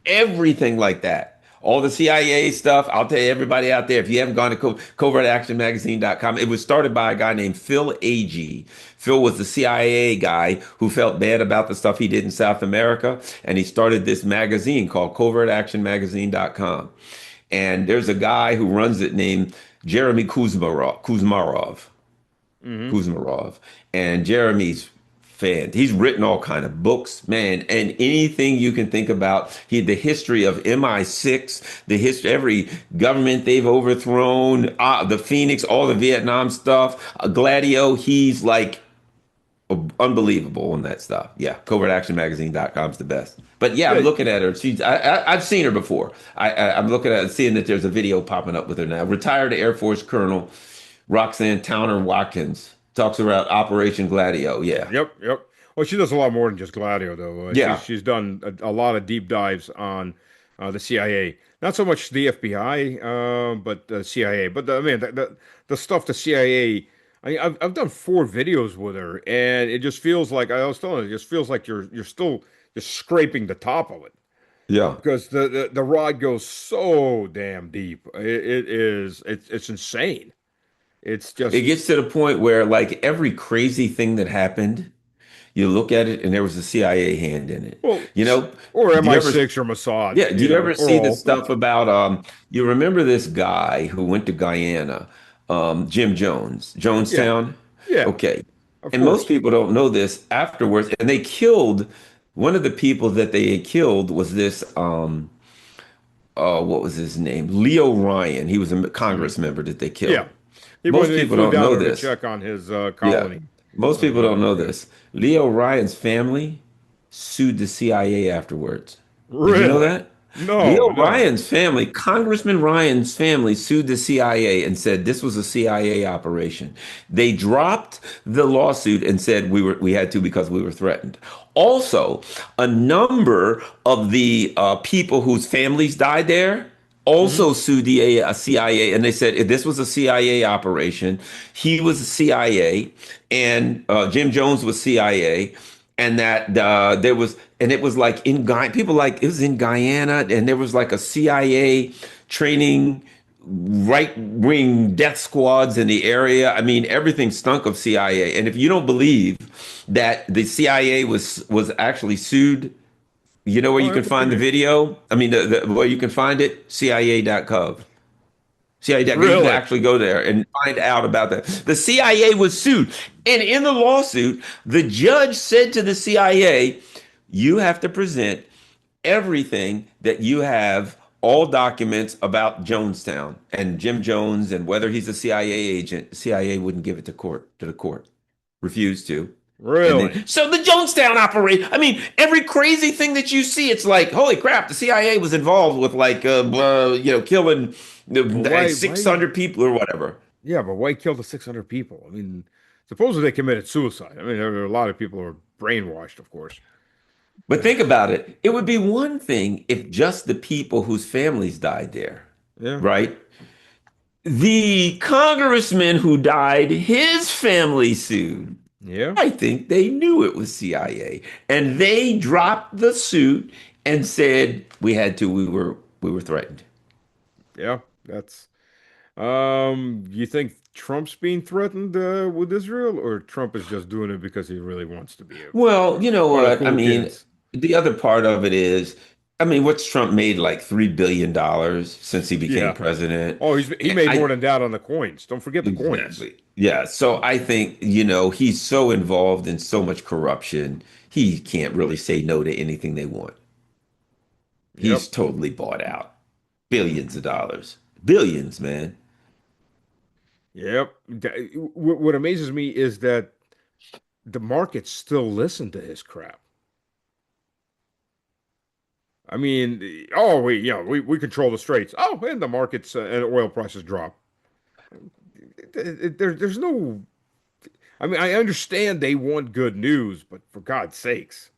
everything like that. All the CIA stuff. I'll tell you, everybody out there, if you haven't gone to covertactionmagazine.com, it was started by a guy named Phil Agee. Phil was the CIA guy who felt bad about the stuff he did in South America, and he started this magazine called covertactionmagazine.com. And there's a guy who runs it named Jeremy hmm Kuzmarov, and Jeremy's fan. He's written all kind of books, man, and anything you can think about. The history of MI6, the history, every government they've overthrown, the Phoenix, all the Vietnam stuff, Gladio. He's like unbelievable on that stuff. Yeah, covertactionmagazine.com is the best. But yeah, I'm Yeah, looking at her. I've seen her before. I'm looking at seeing that there's a video popping up with her now. Retired Air Force Colonel Roxanne Towner Watkins talks about Operation Gladio. Yeah, yep. Well, she does a lot more than just Gladio, though. yeah. She's done a lot of deep dives on the CIA. Not so much the FBI, but the CIA. But I mean, the stuff the CIA. I've done 4 videos with her, and it just feels like I was telling her, it just feels like you're still just scraping the top of it Yeah. because the rod goes so damn deep. It's insane. It's It just gets to the point where like every crazy thing that happened, you look at it and there was a CIA hand in it. well, You know, or do you ever MI6 or Mossad, Yeah, do you ever or see the all. stuff about you remember this guy who went to Guyana, Jim Jones, Yeah, Jonestown? yeah, Okay. of And most course. people don't know this afterwards. And they killed one of the people that they had killed was this what was his name? Leo Ryan. He was a hmm Congress member that they Yeah. killed. When Most they people flew don't down know there to this. check on his Yeah. colony. Most people don't know Yeah. this. Leo Ryan's family sued the CIA afterwards. Did you know Really? that? No, Leo no. Ryan's family, Congressman Ryan's family, sued the CIA and said this was a CIA operation. They dropped the lawsuit and said we had to because we were threatened. Also, a number of the people whose families died there hmm also sued the CIA, and they said if this was a CIA operation. He was a CIA, and Jim Jones was CIA, and that there was, and it was like in Guyana, people like it was in Guyana, and there was like a CIA training right-wing death squads in the area. I mean, everything stunk of CIA. And if you don't believe that the CIA was actually sued, you know where Oh, you I can find the believe video? I mean, where you can find it? CIA.gov. you. CIA.gov. You can Really? actually go there and find out about that. The CIA was sued. And in the lawsuit, the judge said to the CIA, you have to present everything that you have, all documents about Jonestown and Jim Jones and whether he's a CIA agent. CIA wouldn't give it to the court, refused to. And Really? then, so the Jonestown operation. I mean, every crazy thing that you see, it's like, holy crap, the CIA was involved with killing But like why? 600 people or whatever. Yeah, but why kill the 600 people? I mean, supposedly they committed suicide. I mean, there are a lot of people who are brainwashed, of course. But think about it. It would be one thing if just the people whose families died there, Yeah, right? The congressman who died, his family sued. yeah, I think they knew it was CIA, and they dropped the suit and said we had to. We were threatened. yeah. That's you think Trump's being threatened with Israel, or Trump is just doing it because he really wants to be Well, you know one of the what? I cool mean, kids? the other part of it is, I mean, what's Trump made like $3 billion since he became Yeah. president? Oh, he made more I than that on the coins. Don't forget the coins. Exactly. Yeah. So I think, he's so involved in so much corruption, he can't really say no to anything they want. He's Yep. totally bought out. Billions of dollars. Billions, man. Yep. What amazes me is that the markets still listen to his crap. I mean, oh, we control the straits. Oh, and the markets and oil prices drop. There's no. I mean, I understand they want good news, but for God's sakes,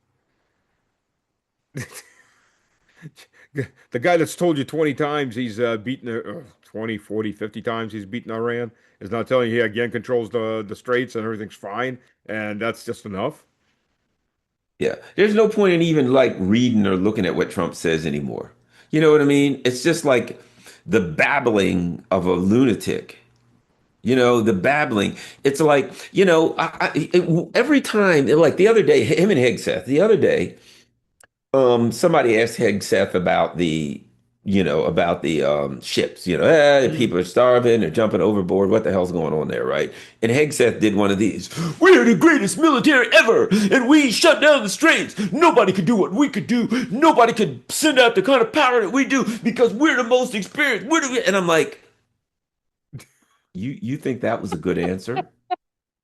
the guy that's told you 20 times he's beaten 20, 40, 50 times he's beaten Iran is not telling you he again controls the straits and everything's fine, and that's just enough. Yeah. There's no point in even like reading or looking at what Trump says anymore. You know what I mean? It's just like the babbling of a lunatic. The babbling. It's like, every time, like the other day, him and Hegseth, the other day, somebody asked Hegseth about the ships. Mm. People are starving, they're jumping overboard. What the hell's going on there, right? And Hegseth did one of these. We're the greatest military ever, and we shut down the straits. Nobody could do what we could do. Nobody could send out the kind of power that we do because we're the most experienced. And I'm like, you think that was a good answer?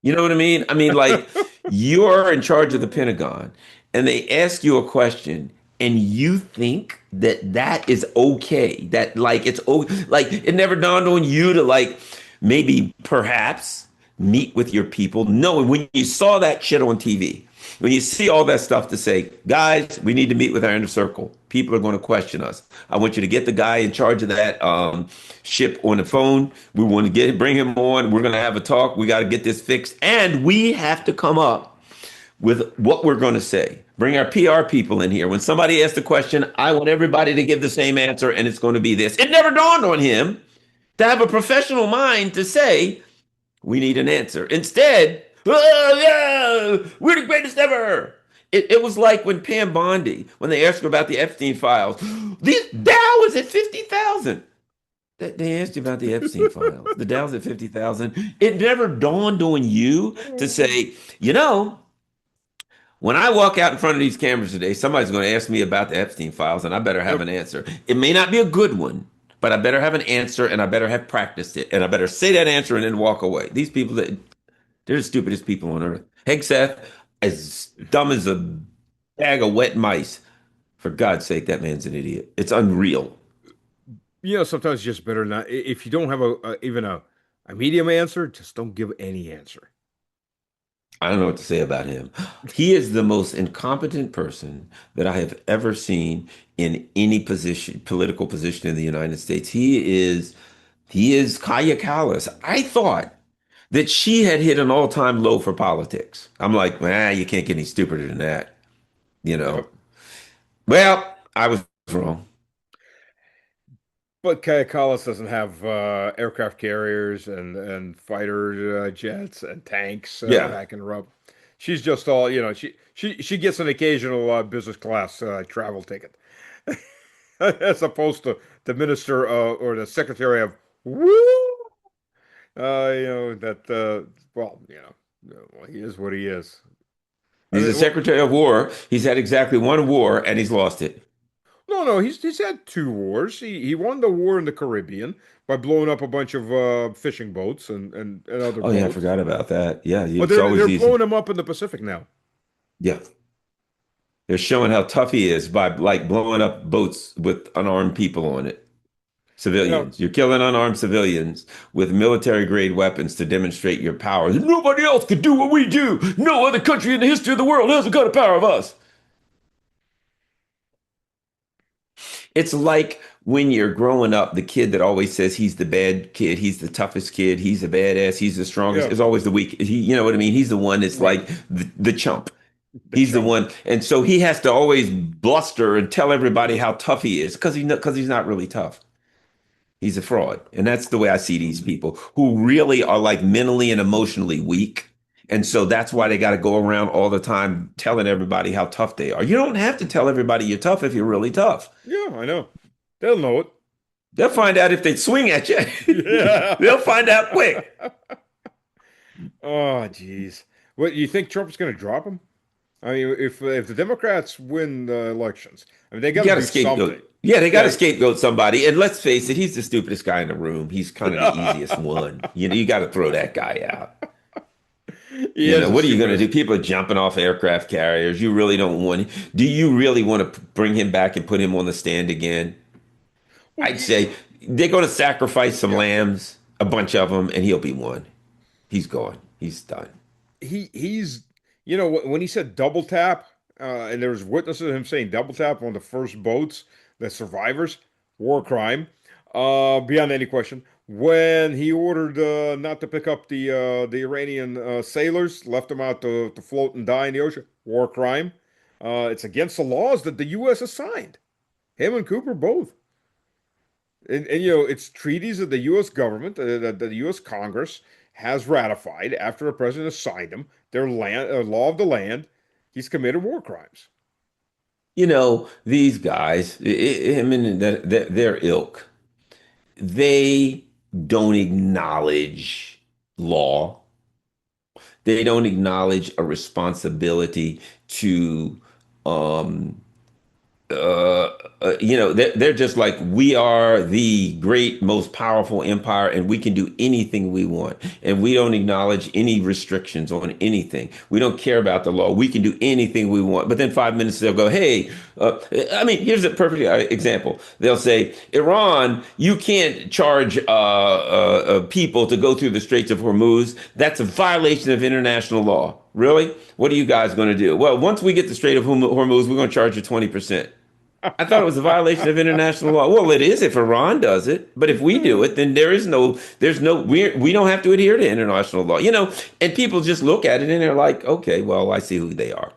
You know what I mean? I mean, like, you're in charge of the Pentagon, and they ask you a question, and you think that that is okay. That, like, like, it never dawned on you to, like, maybe perhaps meet with your people. No, and when you saw that shit on TV, when you see all that stuff to say, guys, we need to meet with our inner circle. People are going to question us. I want you to get the guy in charge of that ship on the phone. We want to bring him on. We're going to have a talk. We got to get this fixed, and we have to come up with what we're going to say. Bring our PR people in here. When somebody asks a question, I want everybody to give the same answer, and it's going to be this. It never dawned on him to have a professional mind to say, we need an answer. Instead, oh, yeah, we're the greatest ever. It was like when Pam Bondi, when they asked her about the Epstein files, the Dow is at 50,000. They asked you about the Epstein files. The Dow's at 50,000. It never dawned on you to say, when I walk out in front of these cameras today, somebody's going to ask me about the Epstein files, and I better have Yep. an answer. It may not be a good one, but I better have an answer, and I better have practiced it, and I better say that answer and then walk away. These people, they're the stupidest people on earth. Hegseth, as dumb as a bag of wet mice. For God's sake, that man's an idiot. It's unreal. Sometimes it's just better not. If you don't have even a medium answer, just don't give any answer. I don't know what to say about him. He is the most incompetent person that I have ever seen in any position, political position in the United States. He is Kaya Kallas. I thought that she had hit an all-time low for politics. I'm like, you can't get any stupider than that, you know. Yep. Well, I was wrong. But Kaya Kallas doesn't have aircraft carriers and fighter jets and tanks Yeah. backing her up. She's just all, she gets an occasional business class travel ticket, as opposed to the minister or the secretary of woo. That well, well, he is what he is. I He's the mean, well, Secretary of War. He's had exactly one war and he's lost it. no, he's had two wars. He won the war in the Caribbean by blowing up a bunch of fishing boats and other Oh yeah, I boats. forgot about that. Yeah, But it's they're always easy. blowing them up in the Pacific now. Yeah. They're showing how tough he is by like blowing up boats with unarmed people on it. You know, Civilians. You're killing unarmed civilians with military grade weapons to demonstrate your power. Nobody else could do what we do. No other country in the history of the world has the kind of power of us. It's like when you're growing up, the kid that always says he's the bad kid, he's the toughest kid, he's the badass, he's the strongest, yeah, is always the weak. You know what I mean? He's the one that's right. like the chump. The He's the chump. one, and so he has to always bluster and tell everybody how tough he is because he's not really tough. He's a fraud. And that's the way I see these people who really are like mentally and emotionally weak. And so that's why they got to go around all the time telling everybody how tough they are. You don't have to tell everybody you're tough if you're really tough. Yeah, I know. They'll know it. They'll find out if they swing at you. Yeah. They'll find out quick. Oh, geez. What, you think Trump's going to drop him? I mean, if the Democrats win the elections, I mean, they You got to got to do something. scapegoat. Yeah, they got to Yeah. scapegoat somebody. And let's face it, he's the stupidest guy in the room. He's kind of the easiest one. You got to throw that guy out. He is the What are you going to do? stupidest. People are jumping off aircraft carriers. You really don't want. Do you really want to bring him back and put him on the stand again? Well, I'd say they're going to sacrifice some yeah. lambs, a bunch of them, and he'll be one. He's gone. He's done. He's when he said double tap, and there was witnesses of him saying double tap on the first boats, the survivors, war crime, beyond any question. When he ordered not to pick up the Iranian sailors, left them out to float and die in the ocean, war crime. It's against the laws that the U.S. has signed. Him and Cooper both. And it's treaties that the U.S. government, that the U.S. Congress has ratified after the president has signed them. Their land, law of the land. He's committed war crimes. These guys, I mean, their ilk, they don't acknowledge law. They don't acknowledge a responsibility to um, they're just like we are the great, most powerful empire, and we can do anything we want, and we don't acknowledge any restrictions on anything. We don't care about the law. We can do anything we want. But then 5 minutes they'll go, "Hey, I mean, here's a perfect example. They'll say, Iran, you can't charge people to go through the Straits of Hormuz. That's a violation of international law." Really? What are you guys going to do? Well, once we get the Strait of Hormuz, we're going to charge you 20%. I thought it was a violation of international law. Well, it is if Iran does it, but if we do it, then we don't have to adhere to international law, and people just look at it and they're like, okay, well, I see who they are.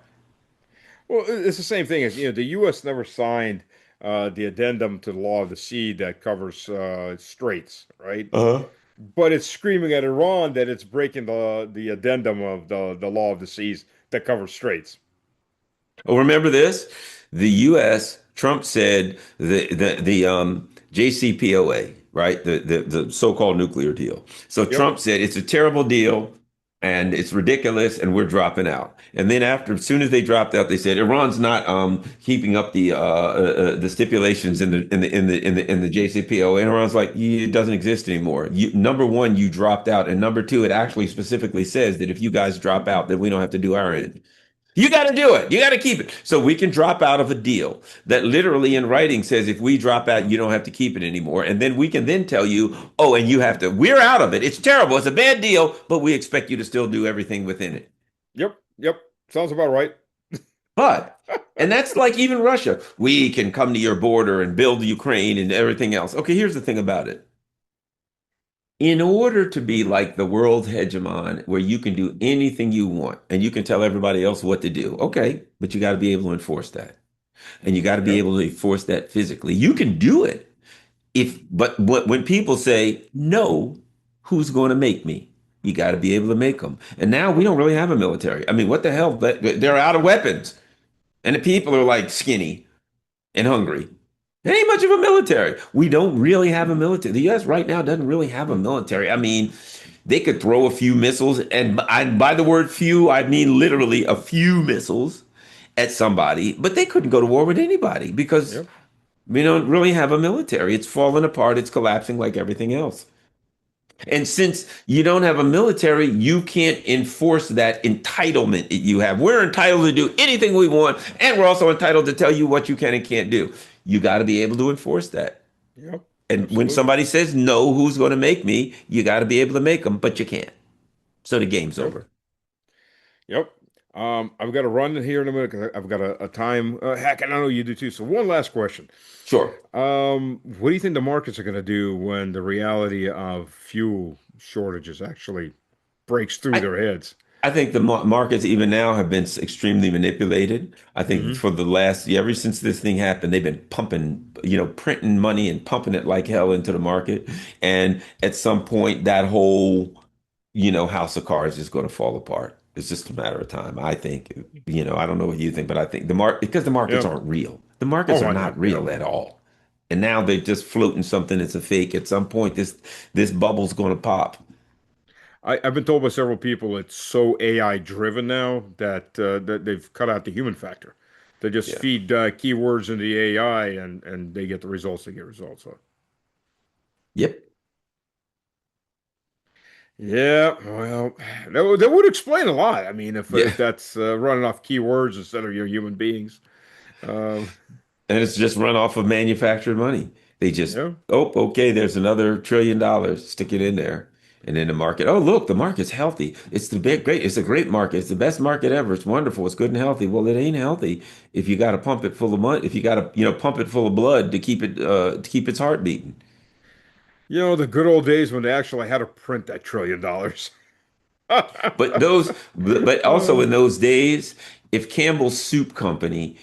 Well, it's the same thing as the U.S. never signed the addendum to the law of the sea that covers straits, right? Uh-huh. But it's screaming at Iran that it's breaking the addendum of the law of the seas that covers straits. Oh, remember this? The U.S. Trump said the JCPOA, right? The so-called nuclear deal. So Yep. Trump said it's a terrible deal and it's ridiculous and we're dropping out. And then as soon as they dropped out, they said Iran's not keeping up the stipulations in the JCPOA. And Iran's like, it doesn't exist anymore. Number one, you dropped out, and number two, it actually specifically says that if you guys drop out, then we don't have to do our end. You got to do it. You got to keep it. So we can drop out of a deal that literally in writing says if we drop out, you don't have to keep it anymore. And then we can then tell you, oh, and you have to, we're out of it. It's terrible. It's a bad deal, but we expect you to still do everything within it. Yep. Yep. Sounds about right. But, and that's like even Russia. We can come to your border and build Ukraine and everything else. Okay, here's the thing about it. In order to be like the world hegemon, where you can do anything you want and you can tell everybody else what to do, okay, but you got to be able to enforce that. And you got to be Yep. able to enforce that physically. You can do it. But when people say no, who's going to make me? You got to be able to make them. And now we don't really have a military. I mean, what the hell? They're out of weapons, and the people are like skinny and hungry. There ain't much of a military. We don't really have a military. The U.S. right now doesn't really have a military. I mean, they could throw a few missiles, and by the word few, I mean literally a few missiles at somebody, but they couldn't go to war with anybody because Yep. we don't really have a military. It's falling apart, it's collapsing like everything else. And since you don't have a military, you can't enforce that entitlement that you have. We're entitled to do anything we want, and we're also entitled to tell you what you can and can't do. You got to be able to enforce that. Yep. And when Absolutely. somebody says no, who's going to make me? You got to be able to make them, but you can't. So the game's Yep. over. Yep. I've got to run here in a minute because I've got a time. Heck, and I know you do too. So one last question. Sure. What do you think the markets are going to do when the reality of fuel shortages actually breaks through I, their heads? I think the markets even now have been extremely manipulated. I think Hmm. for the last, ever since this thing happened, they've been pumping, printing money and pumping it like hell into the market. And at some point, that whole, house of cards is going to fall apart. It's just a matter of time. I think, I don't know what you think, but I think because the markets Yeah. aren't real. The markets Oh, are I know. not Yeah. real at all. And now they're just floating something that's a fake. At some point, this bubble's going to pop. I've been told by several people it's so AI driven now that they've cut out the human factor. They just Yeah. feed keywords into the AI and they get the results. They get results. So, Yep. yeah, well, that would explain a lot. I mean, Yeah. if that's running off keywords instead of your human beings. Um, And it's just run off of manufactured money. They just, yeah. oh, okay, there's another $1 trillion, stick it in there. And then the market, oh, look, the market's healthy. It's the big, great, it's a great market. It's the best market ever. It's wonderful. It's good and healthy. Well, it ain't healthy if you got to pump it full of money, if you got to, pump it full of blood to keep its heart beating. You know, the good old days when they actually had to print that $1 trillion. But also Uh, in those days, if Campbell's Soup Company,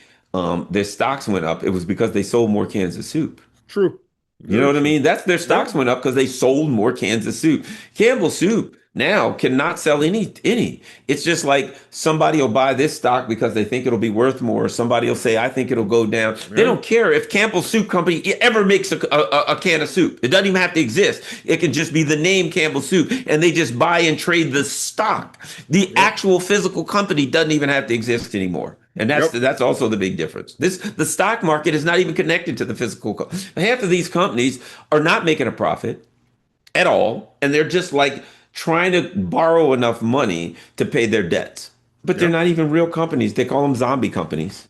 their stocks went up, it was because they sold more cans of soup. true. You know Very what I true. mean? That's their Yeah. stocks went up because they sold more cans of soup. Campbell Soup now cannot sell any. It's just like somebody will buy this stock because they think it'll be worth more. Somebody will say, I think it'll go down. They Yeah. don't care if Campbell Soup Company ever makes a can of soup. It doesn't even have to exist. It can just be the name Campbell Soup, and they just buy and trade the stock. The Yep. actual physical company doesn't even have to exist anymore. And that's Yep. that's also the big difference. The stock market is not even connected to the physical. Half of these companies are not making a profit at all, and they're just like trying to borrow enough money to pay their debts. But they're Yep. not even real companies. They call them zombie companies.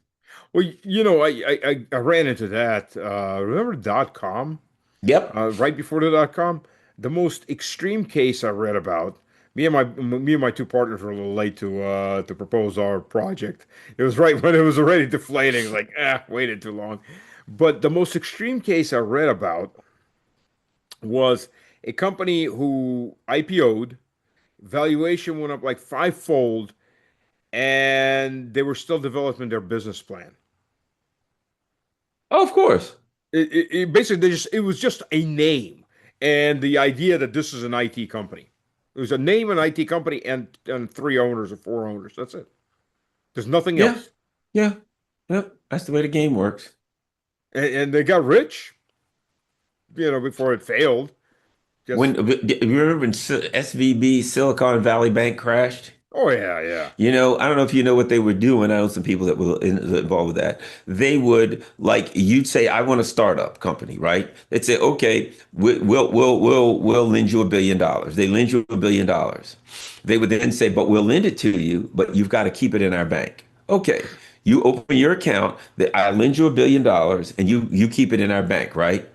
Well, you know, I ran into that. Remember .com? Yep. Right before the .com, the most extreme case I read about. Me and my two partners were a little late to propose our project. It was right when it was already deflating. It's like, waited too long. But the most extreme case I read about was a company who IPO'd, valuation went up like fivefold, and they were still developing their business plan. Oh, of course. Basically it was just a name and the idea that this is an IT company. It was a name, an IT company, and three owners or four owners. That's it. There's nothing Yeah. else. Yeah. Yep. That's the way the game works. And they got rich, before it failed. Just You remember when SVB, Silicon Valley Bank, crashed? oh yeah, yeah. I don't know if you know what they were doing. I know some people that were involved with that. They would like you'd say, "I want a startup company," right? They'd say, "Okay, we'll lend you $1 billion." They lend you $1 billion. They would then say, "But we'll lend it to you, but you've got to keep it in our bank." Okay, you open your account. That I lend you $1 billion, and you keep it in our bank, right?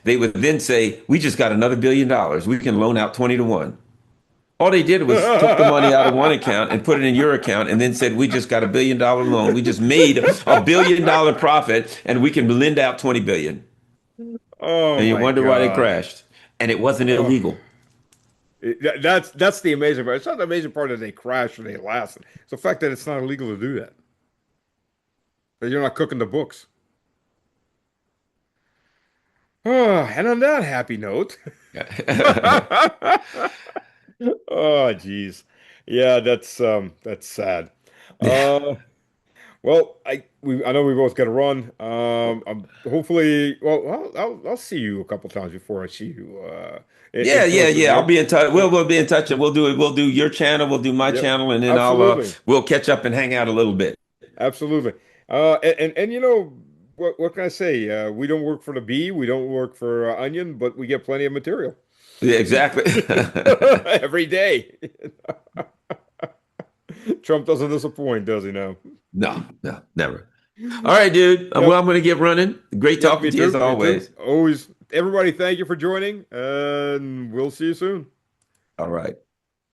They would then say, "We just got another $1 billion. We can loan out 20 to 1." All they did was took the money out of one account and put it in your account and then said, we just got $1 billion loan. We just made $1 billion profit and we can lend out 20 billion. Oh And you my wonder why they God. crashed. And it wasn't Oh, illegal. that's the amazing part. It's not the amazing part that they crash or they last. It's the fact that it's not illegal to do that. That you're not cooking the books. And on that happy note, oh geez, yeah, that's sad. Uh, well, I know we both got to run. Hopefully, well, I'll see you a couple times before I see you in Yeah, yeah, person yeah. I'll here. be in touch. We'll be in touch, and we'll do it. We'll do your channel. We'll do my Yep, channel, and then absolutely, we'll catch up and hang out a little bit. absolutely. And you know what can I say? We don't work for the bee, we don't work for Onion, but we get plenty of material Yeah, exactly. every day. Trump doesn't disappoint, does he now? No, no, never. All right, dude. Well, Yep. I'm going to get running. Great Yep, talking me to you as too. Me too. always. Always, everybody, thank you for joining, and we'll see you soon. All right.